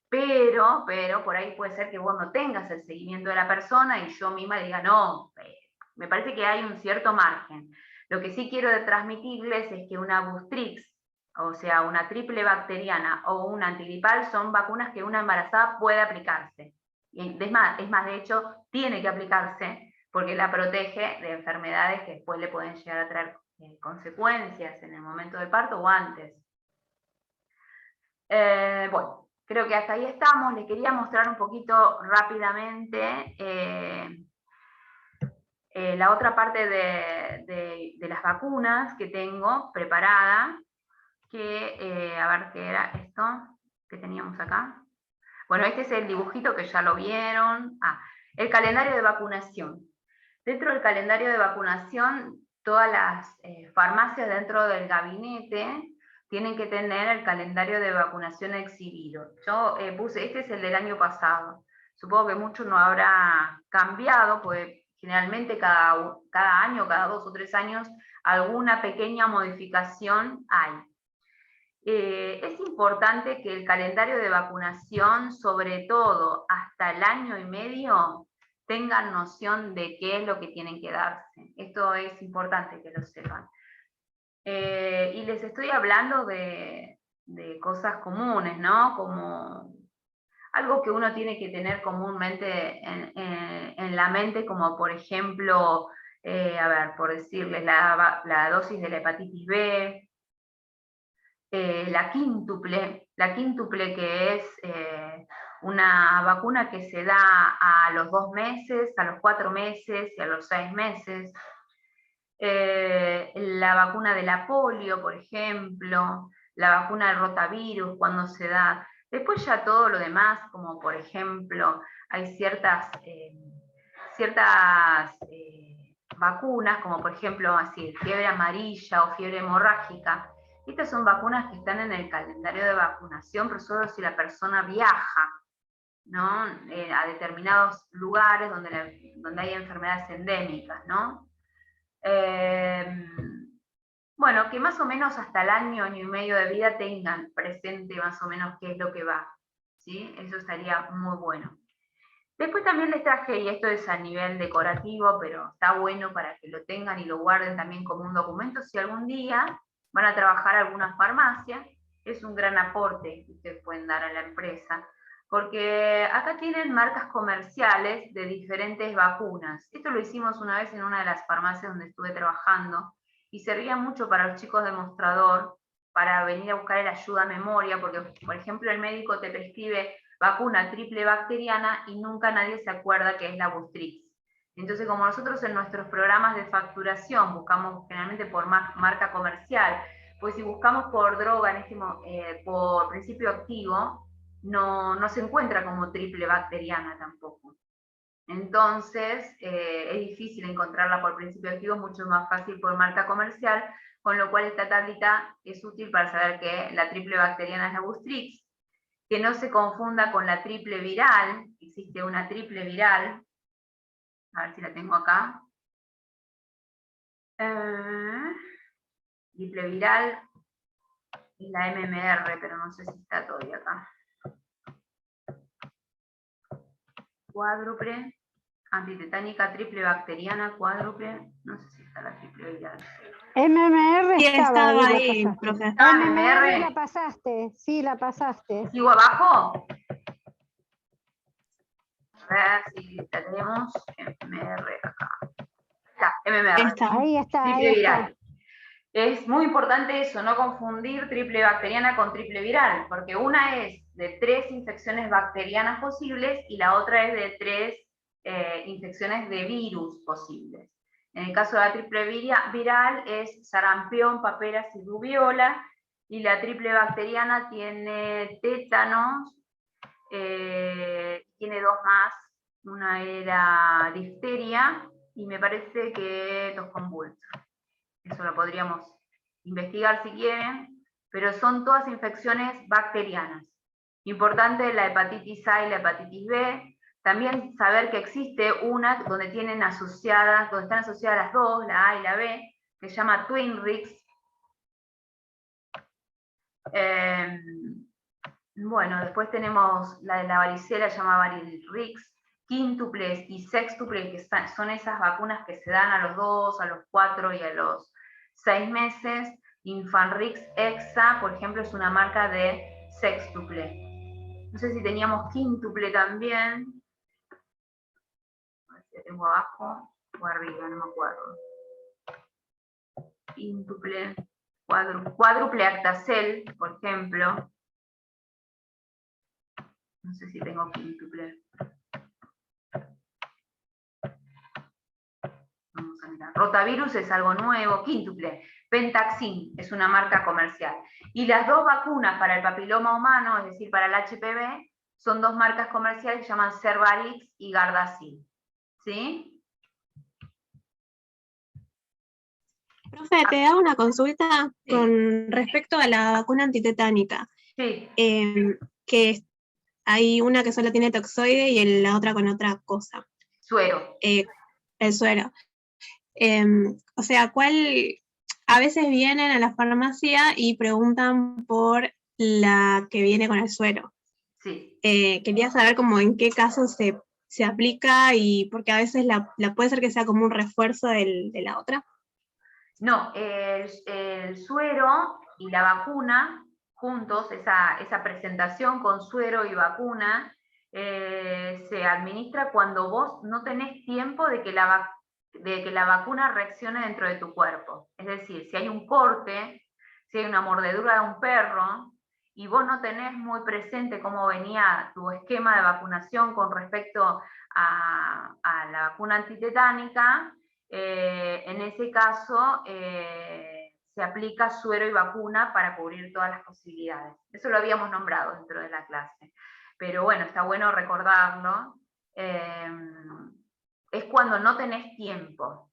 pero por ahí puede ser que vos no tengas el seguimiento de la persona y yo misma diga, no, me parece que hay un cierto margen. Lo que sí quiero transmitirles es que una Bustrix, o sea, una triple bacteriana o una antigripal, son vacunas que una embarazada puede aplicarse. Y es más, de hecho, tiene que aplicarse porque la protege de enfermedades que después le pueden llegar a traer consecuencias en el momento del parto o antes. Bueno, creo que hasta ahí estamos. Les quería mostrar un poquito rápidamente la otra parte de las vacunas que tengo preparada, que, a ver qué era esto que teníamos acá. Bueno, este es el dibujito que ya lo vieron. El calendario de vacunación. Dentro del calendario de vacunación, todas las farmacias dentro del gabinete tienen que tener el calendario de vacunación exhibido. Yo puse, este es el del año pasado. Supongo que mucho no habrá cambiado, pues generalmente cada año, cada 2 o 3 años, alguna pequeña modificación hay. Es importante que el calendario de vacunación, sobre todo hasta el año y medio, tengan noción de qué es lo que tienen que darse. Esto es importante que lo sepan. Y les estoy hablando de cosas comunes, ¿no? Como algo que uno tiene que tener comúnmente en la mente, como por ejemplo, a ver, por decirles, la dosis de la hepatitis B, la quíntuple que es una vacuna que se da a los 2 meses, a los 4 meses y a los 6 meses. La vacuna de la polio, por ejemplo, la vacuna del rotavirus cuando se da. Después ya todo lo demás, como por ejemplo, hay ciertas vacunas, como por ejemplo así, fiebre amarilla o fiebre hemorrágica, Estas son vacunas que están en el calendario de vacunación, pero solo si la persona viaja, ¿no? A determinados lugares donde hay enfermedades endémicas, ¿no? Bueno, que más o menos hasta el año y medio de vida tengan presente más o menos qué es lo que va, ¿sí? Eso estaría muy bueno. Después también les traje, y esto es a nivel decorativo, pero está bueno para que lo tengan y lo guarden también como un documento, si algún día van a trabajar a alguna farmacia, es un gran aporte que ustedes pueden dar a la empresa, porque acá tienen marcas comerciales de diferentes vacunas. Esto lo hicimos una vez en una de las farmacias donde estuve trabajando, y servía mucho para los chicos de mostrador, para venir a buscar el ayuda a memoria, porque, por ejemplo, el médico te prescribe vacuna triple bacteriana y nunca nadie se acuerda que es la Bustrix. Entonces, como nosotros en nuestros programas de facturación buscamos generalmente por marca comercial, pues si buscamos por droga, por principio activo, no se encuentra como triple bacteriana tampoco. Entonces, es difícil encontrarla por principio activo, es mucho más fácil por marca comercial, con lo cual esta tablita es útil para saber que la triple bacteriana es la Bustrix, que no se confunda con la triple viral, existe una triple viral, a ver si la tengo acá. Triple viral es la MMR, pero no sé si está todavía acá. Cuádruple, antitetánica, triple bacteriana, cuádruple, no sé si está la triple viral. MMR Sí, estaba ahí, la profe. ¿Está MMR la pasaste, sí, la pasaste. ¿Sigo abajo? A ver si la tenemos. MMR acá. Está, MMR. Ahí está, Triple ahí viral. está. Es muy importante eso, no confundir triple bacteriana con triple viral, porque una es de 3 infecciones bacterianas posibles y la otra es de 3 infecciones de virus posibles. En el caso de la triple viral es sarampión, paperas y rubiola, y la triple bacteriana tiene tétanos, tiene 2 más, una era difteria y me parece que tos convulsa. Eso lo podríamos investigar si quieren, pero son todas infecciones bacterianas. Importante la hepatitis A y la hepatitis B, también saber que existe una donde están asociadas las dos, la A y la B, que se llama Twinrix. Bueno, después tenemos la de la varicela, se llama Varilrix, quíntuples y sextuples, que son esas vacunas que se dan a los 2, a los 4 y a los 6 meses. Infanrix Exa, por ejemplo, es una marca de sextuple. No sé si teníamos quíntuple también. A ver si la tengo abajo o arriba, no me acuerdo. Quíntuple, cuádruple Actacel, por ejemplo. No sé si tengo quíntuple. Vamos a mirar. Rotavirus es algo nuevo, quíntuple. Pentaxin es una marca comercial. Y las dos vacunas para el papiloma humano, es decir, para el HPV, son dos marcas comerciales que se llaman Cervarix y Gardasil. ¿Sí? Profe, te hago una consulta con respecto a la vacuna antitetánica. Sí. Que hay una que solo tiene toxoide y la otra con otra cosa. Suero. El suero. O sea, a veces vienen a la farmacia y preguntan por la que viene con el suero. Sí. Quería saber como en qué caso se aplica y porque a veces la puede ser que sea como un refuerzo de la otra. No, el suero y la vacuna juntos, esa presentación con suero y vacuna, se administra cuando vos no tenés tiempo de que la vacuna reaccione dentro de tu cuerpo. Es decir, si hay un corte, si hay una mordedura de un perro, y vos no tenés muy presente cómo venía tu esquema de vacunación con respecto a la vacuna antitetánica, en ese caso se aplica suero y vacuna para cubrir todas las posibilidades. Eso lo habíamos nombrado dentro de la clase. Pero bueno, está bueno recordarlo. Es cuando no tenés tiempo.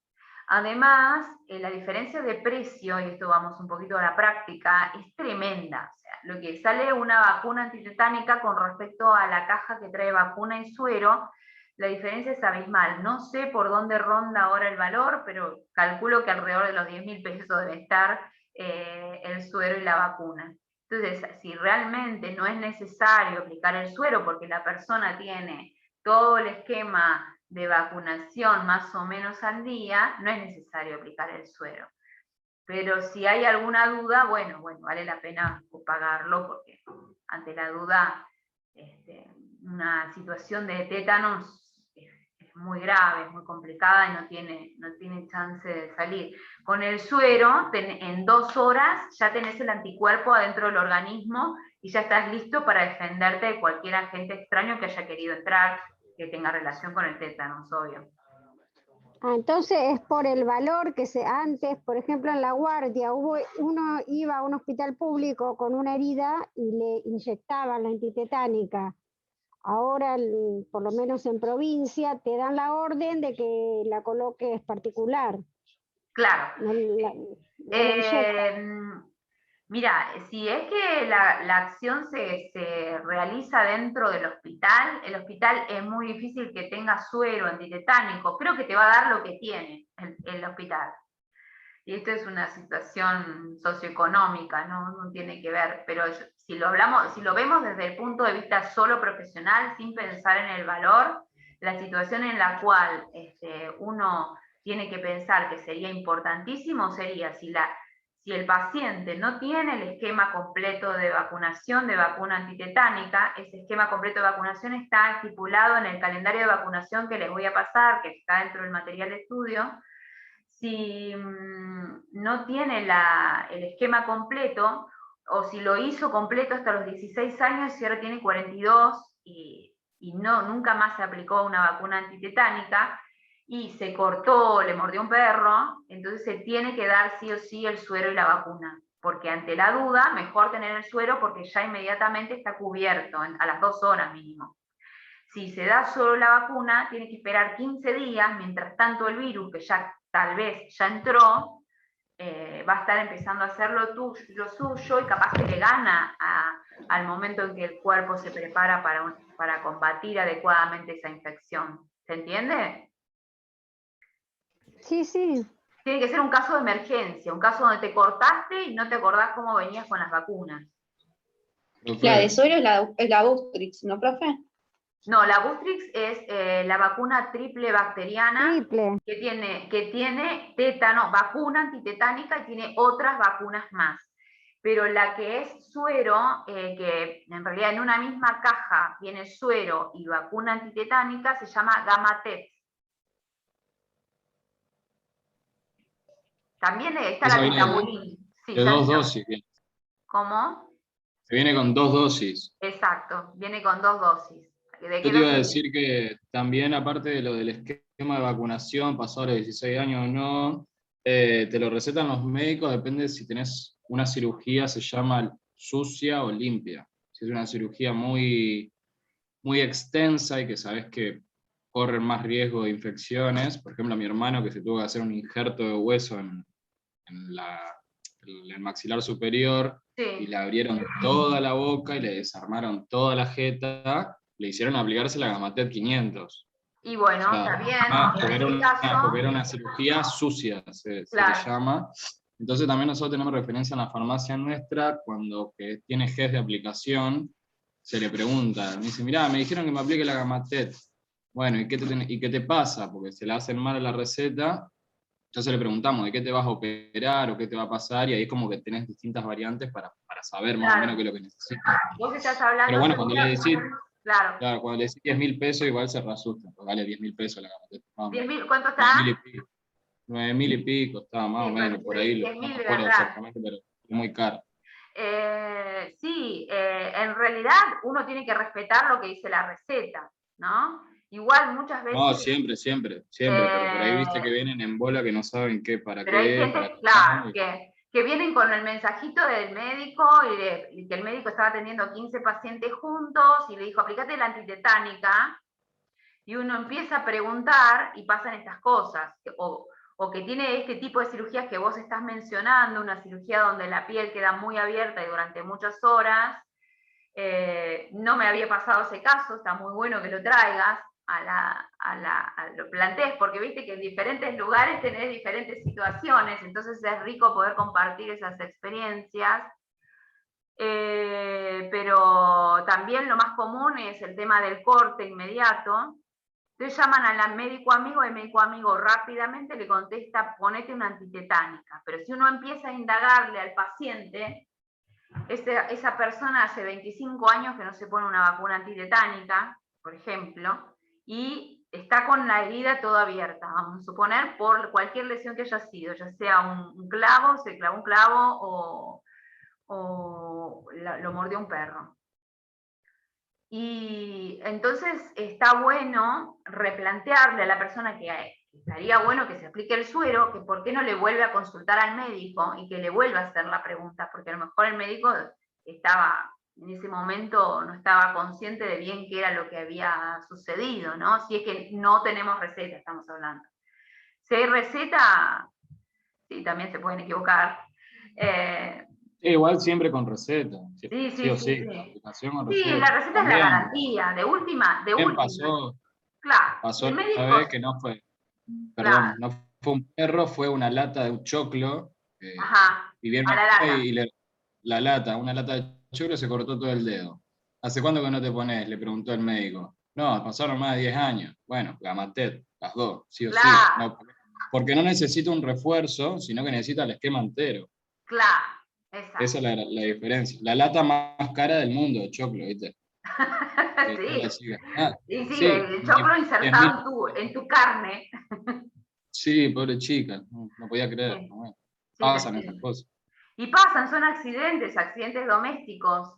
Además, la diferencia de precio, y esto vamos un poquito a la práctica, es tremenda. O sea, lo que sale una vacuna antitetánica con respecto a la caja que trae vacuna y suero, la diferencia es abismal. No sé por dónde ronda ahora el valor, pero calculo que alrededor de los 10.000 pesos debe estar el suero y la vacuna. Entonces, si realmente no es necesario aplicar el suero porque la persona tiene todo el esquema de vacunación más o menos al día, no es necesario aplicar el suero. Pero si hay alguna duda, bueno, vale la pena pagarlo, porque ante la duda, una situación de tétanos es muy grave, es muy complicada y no tiene chance de salir. Con el suero, en 2 horas ya tenés el anticuerpo adentro del organismo y ya estás listo para defenderte de cualquier agente extraño que haya querido entrar, que tenga relación con el tétanos, obvio. Entonces es por el valor que antes, por ejemplo, en La Guardia, uno iba a un hospital público con una herida y le inyectaban la antitetánica. Ahora, por lo menos en provincia, te dan la orden de que la coloques particular. Claro. No Mira, si es que la acción se realiza dentro del hospital, el hospital es muy difícil que tenga suero antitetánico. Creo que te va a dar lo que tiene el hospital. Y esto es una situación socioeconómica, no tiene que ver. Pero si lo vemos desde el punto de vista solo profesional, sin pensar en el valor, la situación en la cual uno tiene que pensar que sería importantísimo sería si el paciente no tiene el esquema completo de vacunación, de vacuna antitetánica. Ese esquema completo de vacunación está estipulado en el calendario de vacunación que les voy a pasar, que está dentro del material de estudio. Si no tiene el esquema completo, o si lo hizo completo hasta los 16 años y ahora tiene 42 y nunca más se aplicó una vacuna antitetánica, y se cortó, le mordió un perro, entonces se tiene que dar sí o sí el suero y la vacuna, porque ante la duda, mejor tener el suero porque ya inmediatamente está cubierto, a las 2 horas mínimo. Si se da solo la vacuna, tiene que esperar 15 días, mientras tanto el virus, que ya tal vez ya entró, va a estar empezando a hacer lo suyo y capaz que le gana al momento en que el cuerpo se prepara para combatir adecuadamente esa infección. ¿Se entiende? Sí, sí. Tiene que ser un caso de emergencia, un caso donde te cortaste y no te acordás cómo venías con las vacunas. La de suero es la Boostrix, ¿no, profe? No, la Boostrix es la vacuna triple bacteriana. Triple. Que tiene tétano, vacuna antitetánica, y tiene otras vacunas más. Pero la que es suero, que en realidad en una misma caja tiene suero y vacuna antitetánica, se llama Gamatet. También está la tetabulín. Sí, de 2 dosis. ¿Cómo? Se viene con 2 dosis. Exacto, viene con 2 dosis. Yo te iba a decir que también, aparte de lo del esquema de vacunación, pasado los 16 años o no, te lo recetan los médicos, depende si tenés una cirugía, se llama sucia o limpia. Si es una cirugía muy, muy extensa y que sabes que corren más riesgo de infecciones, por ejemplo, a mi hermano que se tuvo que hacer un injerto de hueso en el maxilar superior, sí, y le abrieron toda la boca y le desarmaron toda la jeta, le hicieron aplicarse la Gamatet 500. Y bueno, o sea, está bien. Porque era una cirugía sucia, se le llama. Entonces también nosotros tenemos referencia en la farmacia nuestra, cuando que tiene gest de aplicación, se le pregunta, me dice, mirá, me dijeron que me aplique la Gamatet. Bueno, ¿y qué te pasa? Porque se le hacen mal a la receta. Entonces le preguntamos, ¿de qué te vas a operar o qué te va a pasar? Y ahí es como que tenés distintas variantes para saber más o menos qué es lo que necesitas. Vos estás hablando... Pero bueno, cuando le decís... Claro, cuando le decís 10.000 pesos, igual se reasusta, porque vale 10.000 pesos la Gamatet. ¿cuánto está? 9.000 y pico, estaba más o menos, por ahí, no me acuerdo exactamente, pero es muy caro. Sí, en realidad uno tiene que respetar lo que dice la receta, ¿no? Igual muchas veces... No, siempre, pero por ahí viste que vienen en bola que no saben qué, para qué. Pero hay gente, claro, que vienen con el mensajito del médico y que el médico estaba atendiendo 15 pacientes juntos y le dijo, aplicate la antitetánica, y uno empieza a preguntar y pasan estas cosas, o o que tiene este tipo de cirugías que vos estás mencionando, una cirugía donde la piel queda muy abierta y durante muchas horas, no me había pasado ese caso, está muy bueno que lo traigas, lo plantees, porque viste que en diferentes lugares tenés diferentes situaciones, entonces es rico poder compartir esas experiencias. Pero también lo más común es el tema del corte inmediato. Entonces llaman al médico amigo, el médico amigo rápidamente le contesta, ponete una antitetánica. Pero si uno empieza a indagarle al paciente, esa persona hace 25 años que no se pone una vacuna antitetánica, por ejemplo, y está con la herida toda abierta, vamos a suponer, por cualquier lesión que haya sido, ya sea un clavo, se clavó un clavo o lo mordió un perro. Y entonces está bueno replantearle a la persona que estaría bueno que se aplique el suero, que por qué no le vuelve a consultar al médico y que le vuelva a hacer la pregunta, porque a lo mejor el médico estaba, en ese momento no estaba consciente de bien qué era lo que había sucedido, ¿no? Si es que no tenemos receta, estamos hablando. Si hay receta, sí, también se pueden equivocar. Igual siempre con receta. Sí. Aplicación con Sí, receta. la receta También, es la garantía, de última. Pasó El médico, una vez que no fue, claro, no fue un perro, fue una lata de un choclo. ajá, Y vieron a la lata. una lata de choclo se cortó todo el dedo. ¿Hace cuánto que no te pones? Le preguntó el médico. No, pasaron más de 10 años. Bueno, Gamatet, las dos, sí o sí. Claro. No, porque no necesita un refuerzo, sino que necesita el esquema entero. Claro, exacto. Esa es la diferencia. La lata más cara del mundo de choclo, ¿viste? Sí, sí, el choclo insertado en tu carne. Sí, pobre chica, no podía creer. Sí. Bueno, Sí, pasan esas cosas. Y pasan, son accidentes domésticos.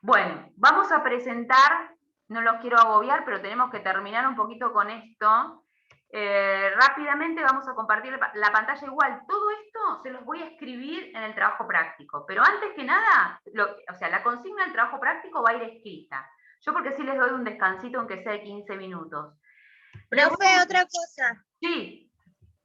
Bueno, vamos a presentar, no los quiero agobiar, pero tenemos que terminar un poquito con esto. Rápidamente vamos a compartir la pantalla igual. Todo esto se los voy a escribir en el trabajo práctico, pero antes que nada, la consigna del trabajo práctico va a ir escrita. Yo porque sí les doy un descansito, aunque sea de 15 minutos. Profe, otra cosa. Sí.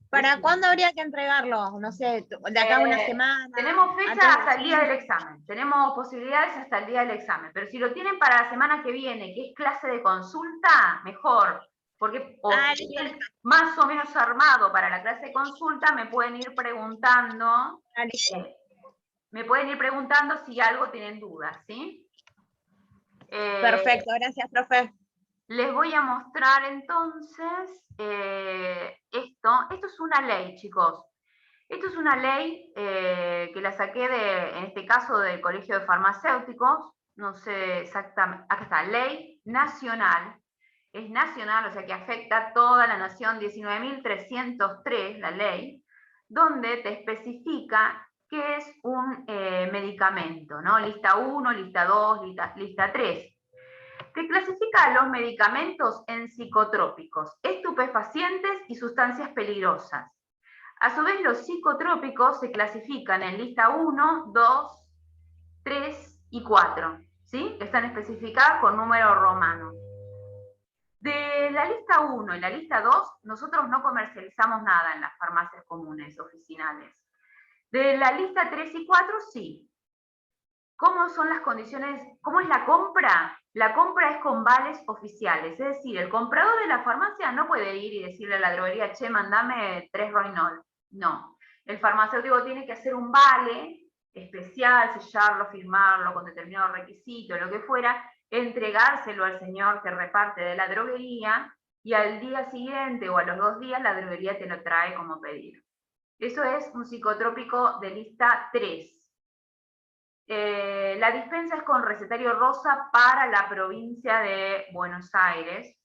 ¿Para cuándo habría que entregarlo? No sé, de acá a una semana. Tenemos fecha hasta el día del examen. Tenemos posibilidades hasta el día del examen. Pero si lo tienen para la semana que viene, que es clase de consulta, mejor. Porque si tienen más o menos armado para la clase de consulta, me pueden ir preguntando. Me pueden ir preguntando si algo tienen dudas, ¿sí? Perfecto, gracias, profe. Les voy a mostrar entonces esto. Esto es una ley, chicos. Esto es una ley que la saqué en este caso del Colegio de Farmacéuticos. No sé exactamente. Acá está, ley nacional. Es nacional, o sea que afecta a toda la nación, 19.303, la ley, donde te especifica qué es un medicamento, ¿no? Lista 1, lista 2, lista 3. Que clasifica a los medicamentos en psicotrópicos, estupefacientes y sustancias peligrosas. A su vez, los psicotrópicos se clasifican en lista 1, 2, 3 y 4, ¿sí? Que están especificadas con número romano. De la lista 1 y la lista 2, nosotros no comercializamos nada en las farmacias comunes, oficinales. De la lista 3 y 4, sí. ¿Cómo son las condiciones? ¿Cómo es la compra? La compra es con vales oficiales, es decir, el comprador de la farmacia no puede ir y decirle a la droguería, che, mandame 3 Roinol. No, el farmacéutico tiene que hacer un vale especial, sellarlo, firmarlo con determinados requisitos, lo que fuera, entregárselo al señor que reparte de la droguería y al día siguiente o a los 2 días la droguería te lo trae como pedido. Eso es un psicotrópico de lista 3. La dispensa es con recetario rosa para la provincia de Buenos Aires.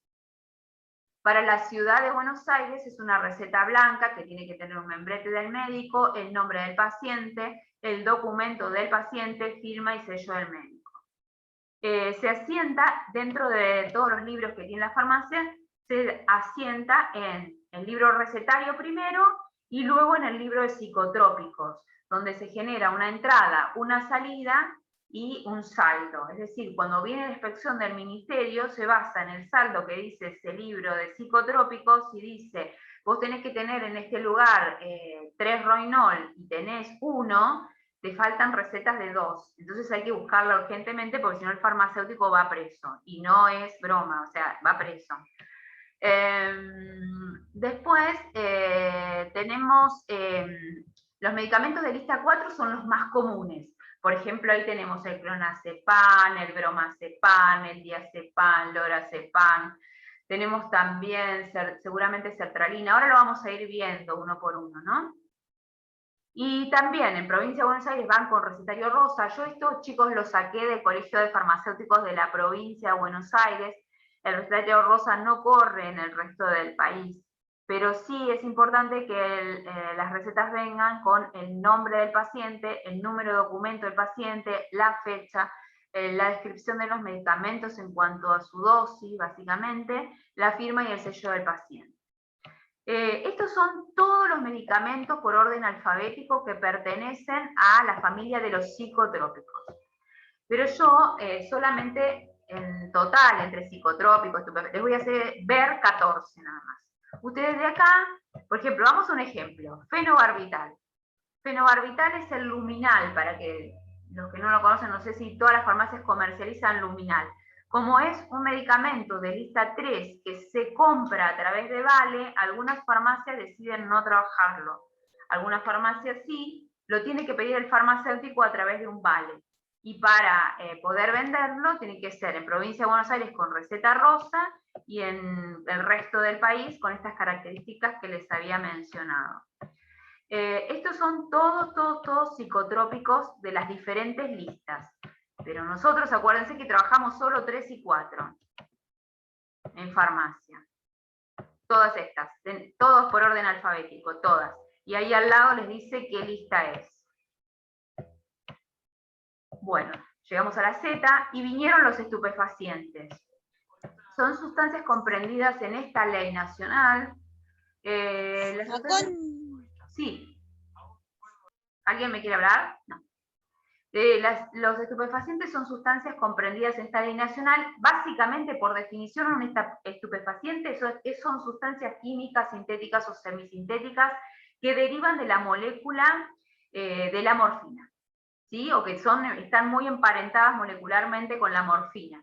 Para la ciudad de Buenos Aires es una receta blanca que tiene que tener un membrete del médico, el nombre del paciente, el documento del paciente, firma y sello del médico. Se asienta dentro de todos los libros que tiene la farmacia, se asienta en el libro recetario primero y luego en el libro de psicotrópicos, donde se genera una entrada, una salida y un saldo. Es decir, cuando viene la inspección del ministerio, se basa en el saldo que dice ese libro de psicotrópicos y dice, vos tenés que tener en este lugar 3 Roinol y tenés 1, te faltan recetas de 2. Entonces hay que buscarla urgentemente porque si no el farmacéutico va preso. Y no es broma, o sea, va preso. Después tenemos los medicamentos de lista 4 son los más comunes. Por ejemplo, ahí tenemos el clonazepam, el bromazepam, el diazepam, lorazepam. Tenemos también seguramente sertralina. Ahora lo vamos a ir viendo uno por uno, ¿no? Y también en Provincia de Buenos Aires van con recetario rosa. Yo estos chicos los saqué del Colegio de Farmacéuticos de la Provincia de Buenos Aires. El recetario rosa no corre en el resto del país, pero sí es importante que las recetas vengan con el nombre del paciente, el número de documento del paciente, la fecha, la descripción de los medicamentos en cuanto a su dosis, básicamente, la firma y el sello del paciente. Estos son todos los medicamentos por orden alfabético que pertenecen a la familia de los psicotrópicos. Pero yo solamente en total, entre psicotrópicos, les voy a hacer ver 14 nada más. Ustedes de acá, por ejemplo, vamos a un ejemplo, fenobarbital. Fenobarbital es el luminal, para que los que no lo conocen, no sé si todas las farmacias comercializan luminal. Como es un medicamento de lista 3 que se compra a través de Vale, algunas farmacias deciden no trabajarlo. Algunas farmacias sí, lo tiene que pedir el farmacéutico a través de un Vale. Y para poder venderlo tiene que ser en Provincia de Buenos Aires con receta rosa y en el resto del país con estas características que les había mencionado. Estos son todos psicotrópicos de las diferentes listas. Pero nosotros, acuérdense que trabajamos solo 3 y 4 en farmacia. Todas estas, todos por orden alfabético, todas. Y ahí al lado les dice qué lista es. Bueno, llegamos a la Z y vinieron los estupefacientes. Son sustancias comprendidas en esta ley nacional. Sí. ¿Alguien me quiere hablar? No. Los estupefacientes son sustancias comprendidas en esta ley nacional. Básicamente, por definición, un estupefaciente son sustancias químicas, sintéticas o semisintéticas que derivan de la molécula de la morfina, ¿sí? O que están muy emparentadas molecularmente con la morfina.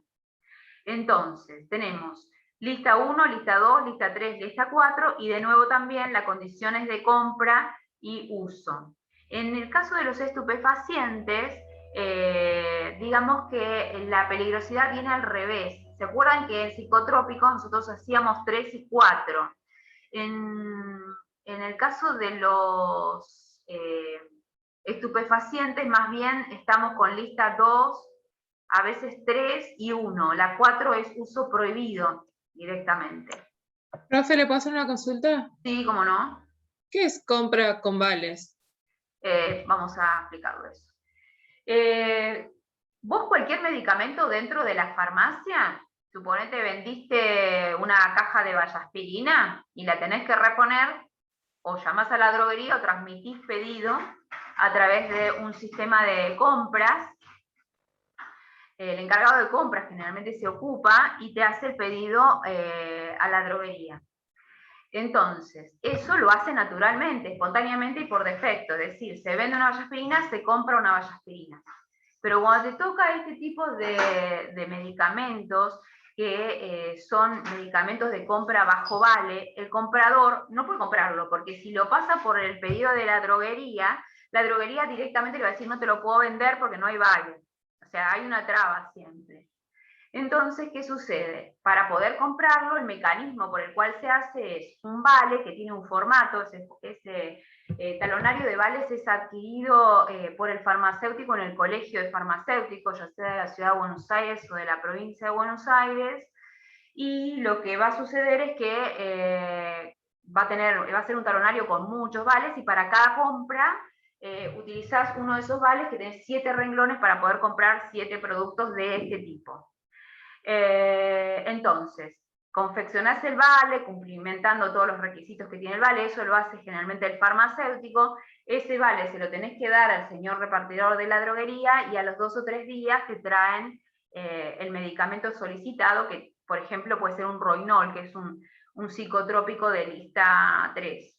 Entonces, tenemos lista 1, lista 2, lista 3, lista 4, y de nuevo también las condiciones de compra y uso. En el caso de los estupefacientes, digamos que la peligrosidad viene al revés. ¿Se acuerdan que en psicotrópicos nosotros hacíamos 3 y 4? En el caso de los estupefacientes, más bien estamos con lista 2, a veces 3 y 1. La 4 es uso prohibido directamente. Profe, ¿le puedo hacer una consulta? Sí, cómo no. ¿Qué es compra con vales? Vamos a explicarlo eso. Vos cualquier medicamento dentro de la farmacia, suponete vendiste una caja de vallaspirina y la tenés que reponer, o llamás a la droguería o transmitís pedido a través de un sistema de compras. El encargado de compras generalmente se ocupa y te hace el pedido a la droguería. Entonces, eso lo hace naturalmente, espontáneamente y por defecto. Es decir, se vende una vallaspirina, se compra una vallaspirina. Pero cuando te toca este tipo de medicamentos, que son medicamentos de compra bajo vale, el comprador no puede comprarlo, porque si lo pasa por el pedido de la droguería directamente le va a decir no te lo puedo vender porque no hay vale. O sea, hay una traba siempre. Entonces, ¿qué sucede? Para poder comprarlo, el mecanismo por el cual se hace es un vale que tiene un formato, ese talonario de vales es adquirido por el farmacéutico en el colegio de farmacéuticos, ya sea de la ciudad de Buenos Aires o de la provincia de Buenos Aires, y lo que va a suceder es que va a ser un talonario con muchos vales, y para cada compra utilizás uno de esos vales que tiene 7 renglones para poder comprar 7 productos de este tipo. Entonces, confeccionás el vale, cumplimentando todos los requisitos que tiene el vale, eso lo hace generalmente el farmacéutico, ese vale se lo tenés que dar al señor repartidor de la droguería y a los 2 o 3 días te traen el medicamento solicitado, que por ejemplo puede ser un Roinol, que es un psicotrópico de lista 3.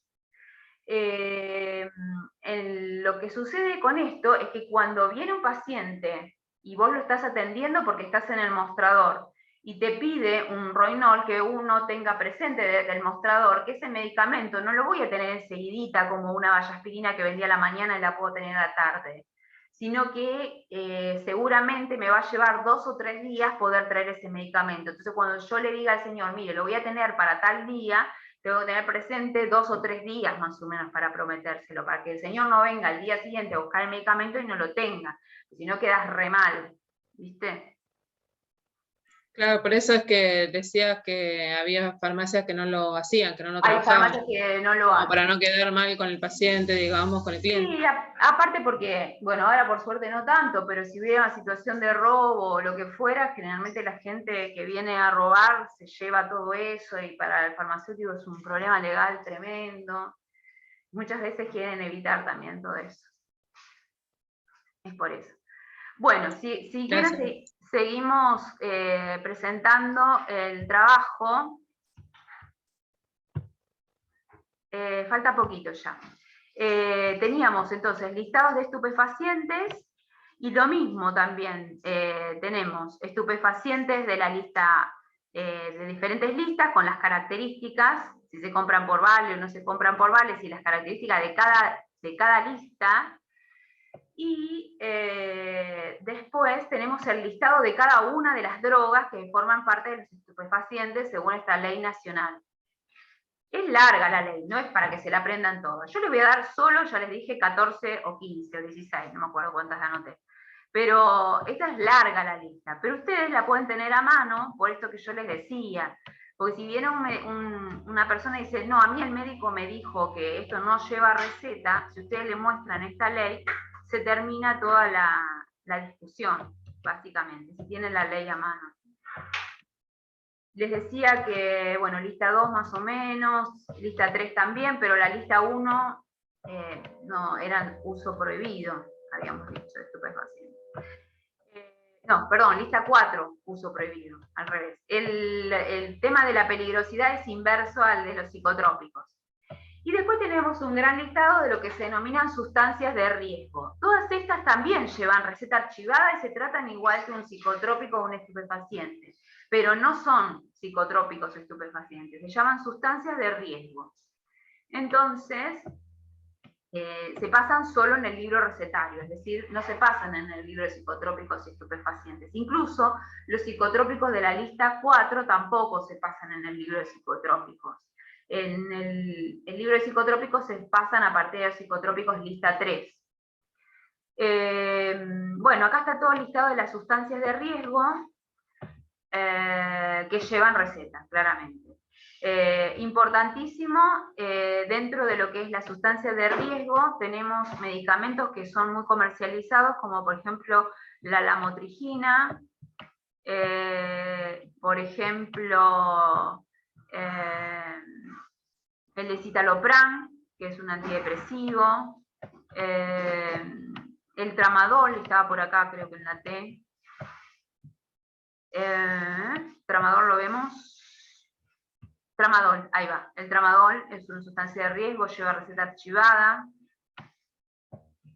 Lo que sucede con esto es que cuando viene un paciente y vos lo estás atendiendo porque estás en el mostrador y te pide un Roinol, que uno tenga presente desde el mostrador que ese medicamento no lo voy a tener enseguidita como una vallaspirina que vendía a la mañana y la puedo tener a la tarde, sino que seguramente me va a llevar 2 o 3 días poder traer ese medicamento. Entonces cuando yo le diga al señor, mire, lo voy a tener para tal día, tengo que tener presente 2 o 3 días más o menos para prometérselo, para que el señor no venga al día siguiente a buscar el medicamento y no lo tenga, si no quedas re mal, ¿viste? Claro, por eso es que decía que había farmacias que no lo hacían, que no lo Hay trabajaban. farmacias que no lo Como hacen. para no quedar mal con el paciente, digamos, con el cliente. Sí, aparte porque, bueno, ahora por suerte no tanto, pero si hubiera una situación de robo o lo que fuera, generalmente la gente que viene a robar se lleva todo eso y para el farmacéutico es un problema legal tremendo. Muchas veces quieren evitar también todo eso. Es por eso. Bueno, si quieren seguimos presentando el trabajo. Falta poquito ya. Teníamos entonces listados de estupefacientes y lo mismo también tenemos estupefacientes de la lista, de diferentes listas con las características, si se compran por vale o no se compran por vale, y las características de cada lista. Y después tenemos el listado de cada una de las drogas que forman parte de los estupefacientes según esta ley nacional. Es larga la ley, no es para que se la aprendan todas. Yo les voy a dar solo, ya les dije, 14 o 15 o 16, no me acuerdo cuántas anoté. Pero esta es larga la lista, pero ustedes la pueden tener a mano, por esto que yo les decía. Porque si viene una persona y dice, no, a mí el médico me dijo que esto no lleva receta, si ustedes le muestran esta ley, se termina toda la discusión, básicamente, si tienen la ley a mano. Les decía que, bueno, lista 2 más o menos, lista 3 también, pero la lista 1 no, era uso prohibido, habíamos dicho, de estupefacientes. No, perdón, lista 4, uso prohibido, al revés. El tema de la peligrosidad es inverso al de los psicotrópicos. Y después tenemos un gran listado de lo que se denominan sustancias de riesgo. Todas estas también llevan receta archivada y se tratan igual que un psicotrópico o un estupefaciente, pero no son psicotrópicos o estupefacientes, se llaman sustancias de riesgo. Entonces, se pasan solo en el libro recetario, es decir, no se pasan en el libro de psicotrópicos y estupefacientes. Incluso los psicotrópicos de la lista 4 tampoco se pasan en el libro de psicotrópicos. En el libro de psicotrópicos se pasan a partir de los psicotrópicos lista 3. Bueno, acá está todo el listado de las sustancias de riesgo que llevan receta, claramente. Importantísimo, dentro de lo que es la sustancia de riesgo, tenemos medicamentos que son muy comercializados, como por ejemplo la lamotrigina, por ejemplo, el escitalopram, que es un antidepresivo, el tramadol, estaba por acá, creo que en la T. Tramadol lo vemos. Tramadol, ahí va. El tramadol es una sustancia de riesgo, lleva receta archivada.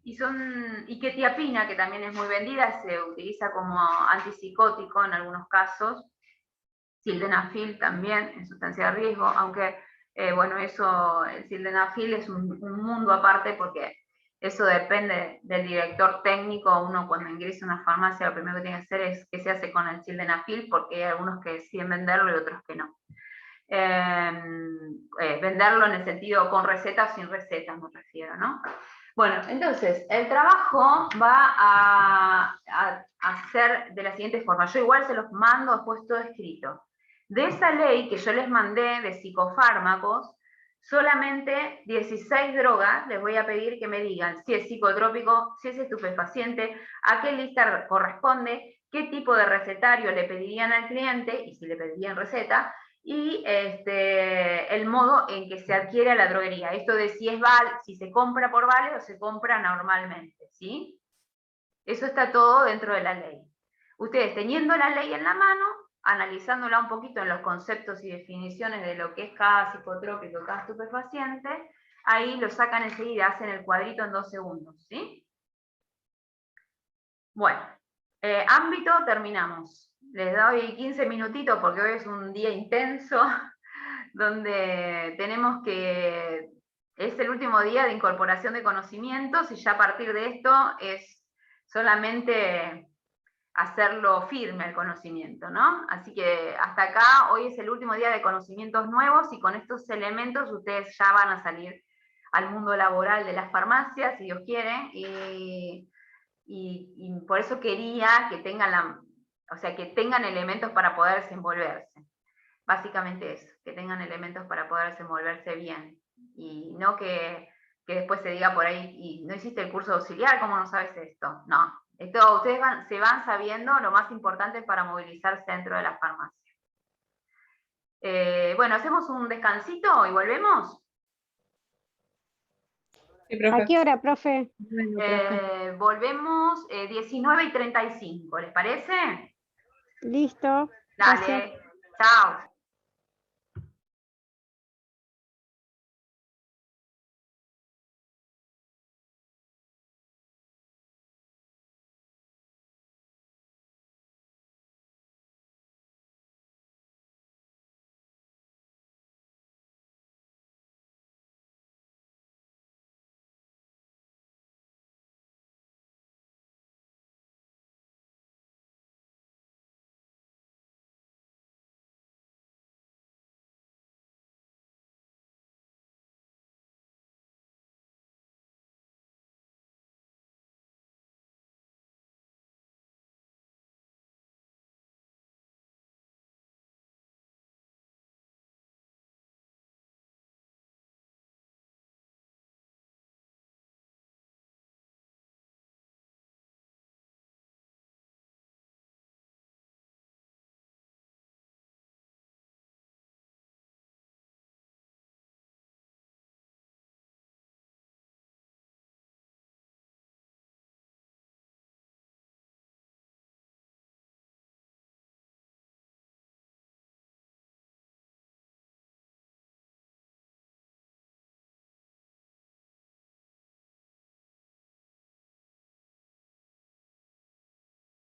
Y quetiapina, que también es muy vendida, se utiliza como antipsicótico en algunos casos. Sildenafil también es sustancia de riesgo, aunque, bueno, eso, el sildenafil es un mundo aparte porque eso depende del director técnico. Uno cuando ingresa a una farmacia lo primero que tiene que hacer es qué se hace con el sildenafil, porque hay algunos que deciden venderlo y otros que no. Venderlo en el sentido con receta o sin receta, me refiero, ¿no? Bueno, entonces, el trabajo va a ser de la siguiente forma. Yo igual se los mando después todo escrito. De esa ley que yo les mandé de psicofármacos, solamente 16 drogas les voy a pedir que me digan si es psicotrópico, si es estupefaciente, a qué lista corresponde, qué tipo de recetario le pedirían al cliente, y si le pedirían receta, y el modo en que se adquiere a la droguería. Esto de si se compra por vale o se compra normalmente, ¿sí? Eso está todo dentro de la ley. Ustedes, teniendo la ley en la mano, analizándola un poquito en los conceptos y definiciones de lo que es cada psicotrópico, cada estupefaciente, ahí lo sacan enseguida, hacen el cuadrito en 2 segundos, ¿sí? Bueno, ámbito, terminamos. Les doy 15 minutitos porque hoy es un día intenso, donde tenemos que... Es el último día de incorporación de conocimientos y ya a partir de esto es solamente hacerlo firme el conocimiento, ¿no? Así que hasta acá, hoy es el último día de conocimientos nuevos y con estos elementos ustedes ya van a salir al mundo laboral de las farmacias, si Dios quiere, y por eso quería que tengan que tengan elementos para poder desenvolverse. Básicamente eso, que tengan elementos para poder desenvolverse bien. Y no que después se diga por ahí, y no hiciste el curso de auxiliar, ¿cómo no sabes esto? No, esto ustedes se van sabiendo lo más importante para movilizarse dentro de la farmacia. Bueno, hacemos un descansito y volvemos. Sí, profe. ¿A qué hora, profe? Volvemos 19:35, ¿les parece? Listo. Dale, chao.